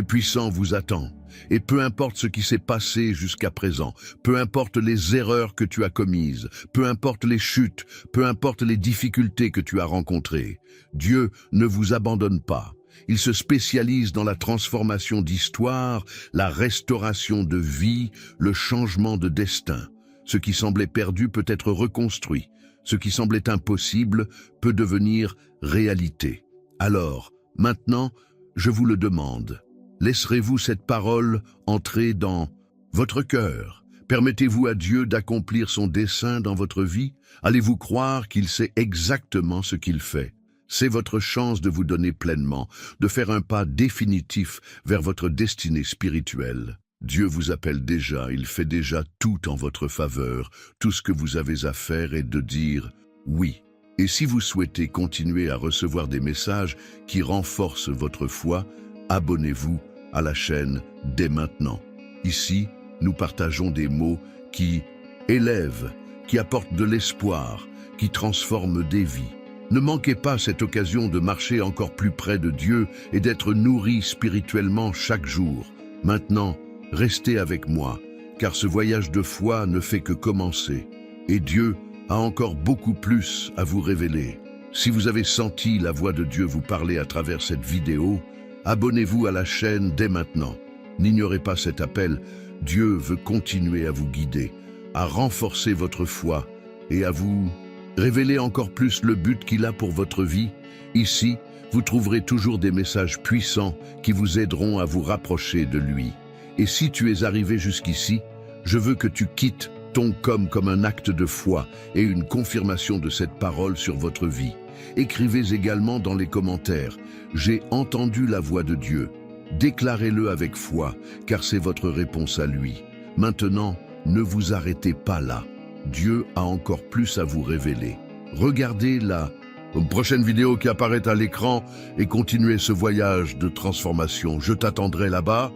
puissant vous attend. Et peu importe ce qui s'est passé jusqu'à présent, peu importe les erreurs que tu as commises, peu importe les chutes, peu importe les difficultés que tu as rencontrées, Dieu ne vous abandonne pas. Il se spécialise dans la transformation d'histoire, la restauration de vie, le changement de destin. Ce qui semblait perdu peut être reconstruit. Ce qui semblait impossible peut devenir réalité. Alors, maintenant, je vous le demande. Laisserez-vous cette parole entrer dans votre cœur? Permettez-vous à Dieu d'accomplir son dessein dans votre vie? Allez-vous croire qu'il sait exactement ce qu'il fait? C'est votre chance de vous donner pleinement, de faire un pas définitif vers votre destinée spirituelle. Dieu vous appelle déjà, il fait déjà tout en votre faveur. Tout ce que vous avez à faire est de dire « oui ». Et si vous souhaitez continuer à recevoir des messages qui renforcent votre foi, abonnez-vous à la chaîne dès maintenant. Ici, nous partageons des mots qui élèvent, qui apportent de l'espoir, qui transforment des vies. Ne manquez pas cette occasion de marcher encore plus près de Dieu et d'être nourri spirituellement chaque jour. Maintenant, restez avec moi, car ce voyage de foi ne fait que commencer. Et Dieu a encore beaucoup plus à vous révéler. Si vous avez senti la voix de Dieu vous parler à travers cette vidéo, abonnez-vous à la chaîne dès maintenant. N'ignorez pas cet appel. Dieu veut continuer à vous guider, à renforcer votre foi et à vous révéler encore plus le but qu'il a pour votre vie. Ici, vous trouverez toujours des messages puissants qui vous aideront à vous rapprocher de lui. Et si tu es arrivé jusqu'ici, je veux que tu quittes ton comme un acte de foi et une confirmation de cette parole sur votre vie. Écrivez également dans les commentaires « J'ai entendu la voix de Dieu ». Déclarez-le avec foi, car c'est votre réponse à lui. Maintenant, ne vous arrêtez pas là. Dieu a encore plus à vous révéler. Regardez la prochaine vidéo qui apparaît à l'écran et continuez ce voyage de transformation. Je t'attendrai là-bas.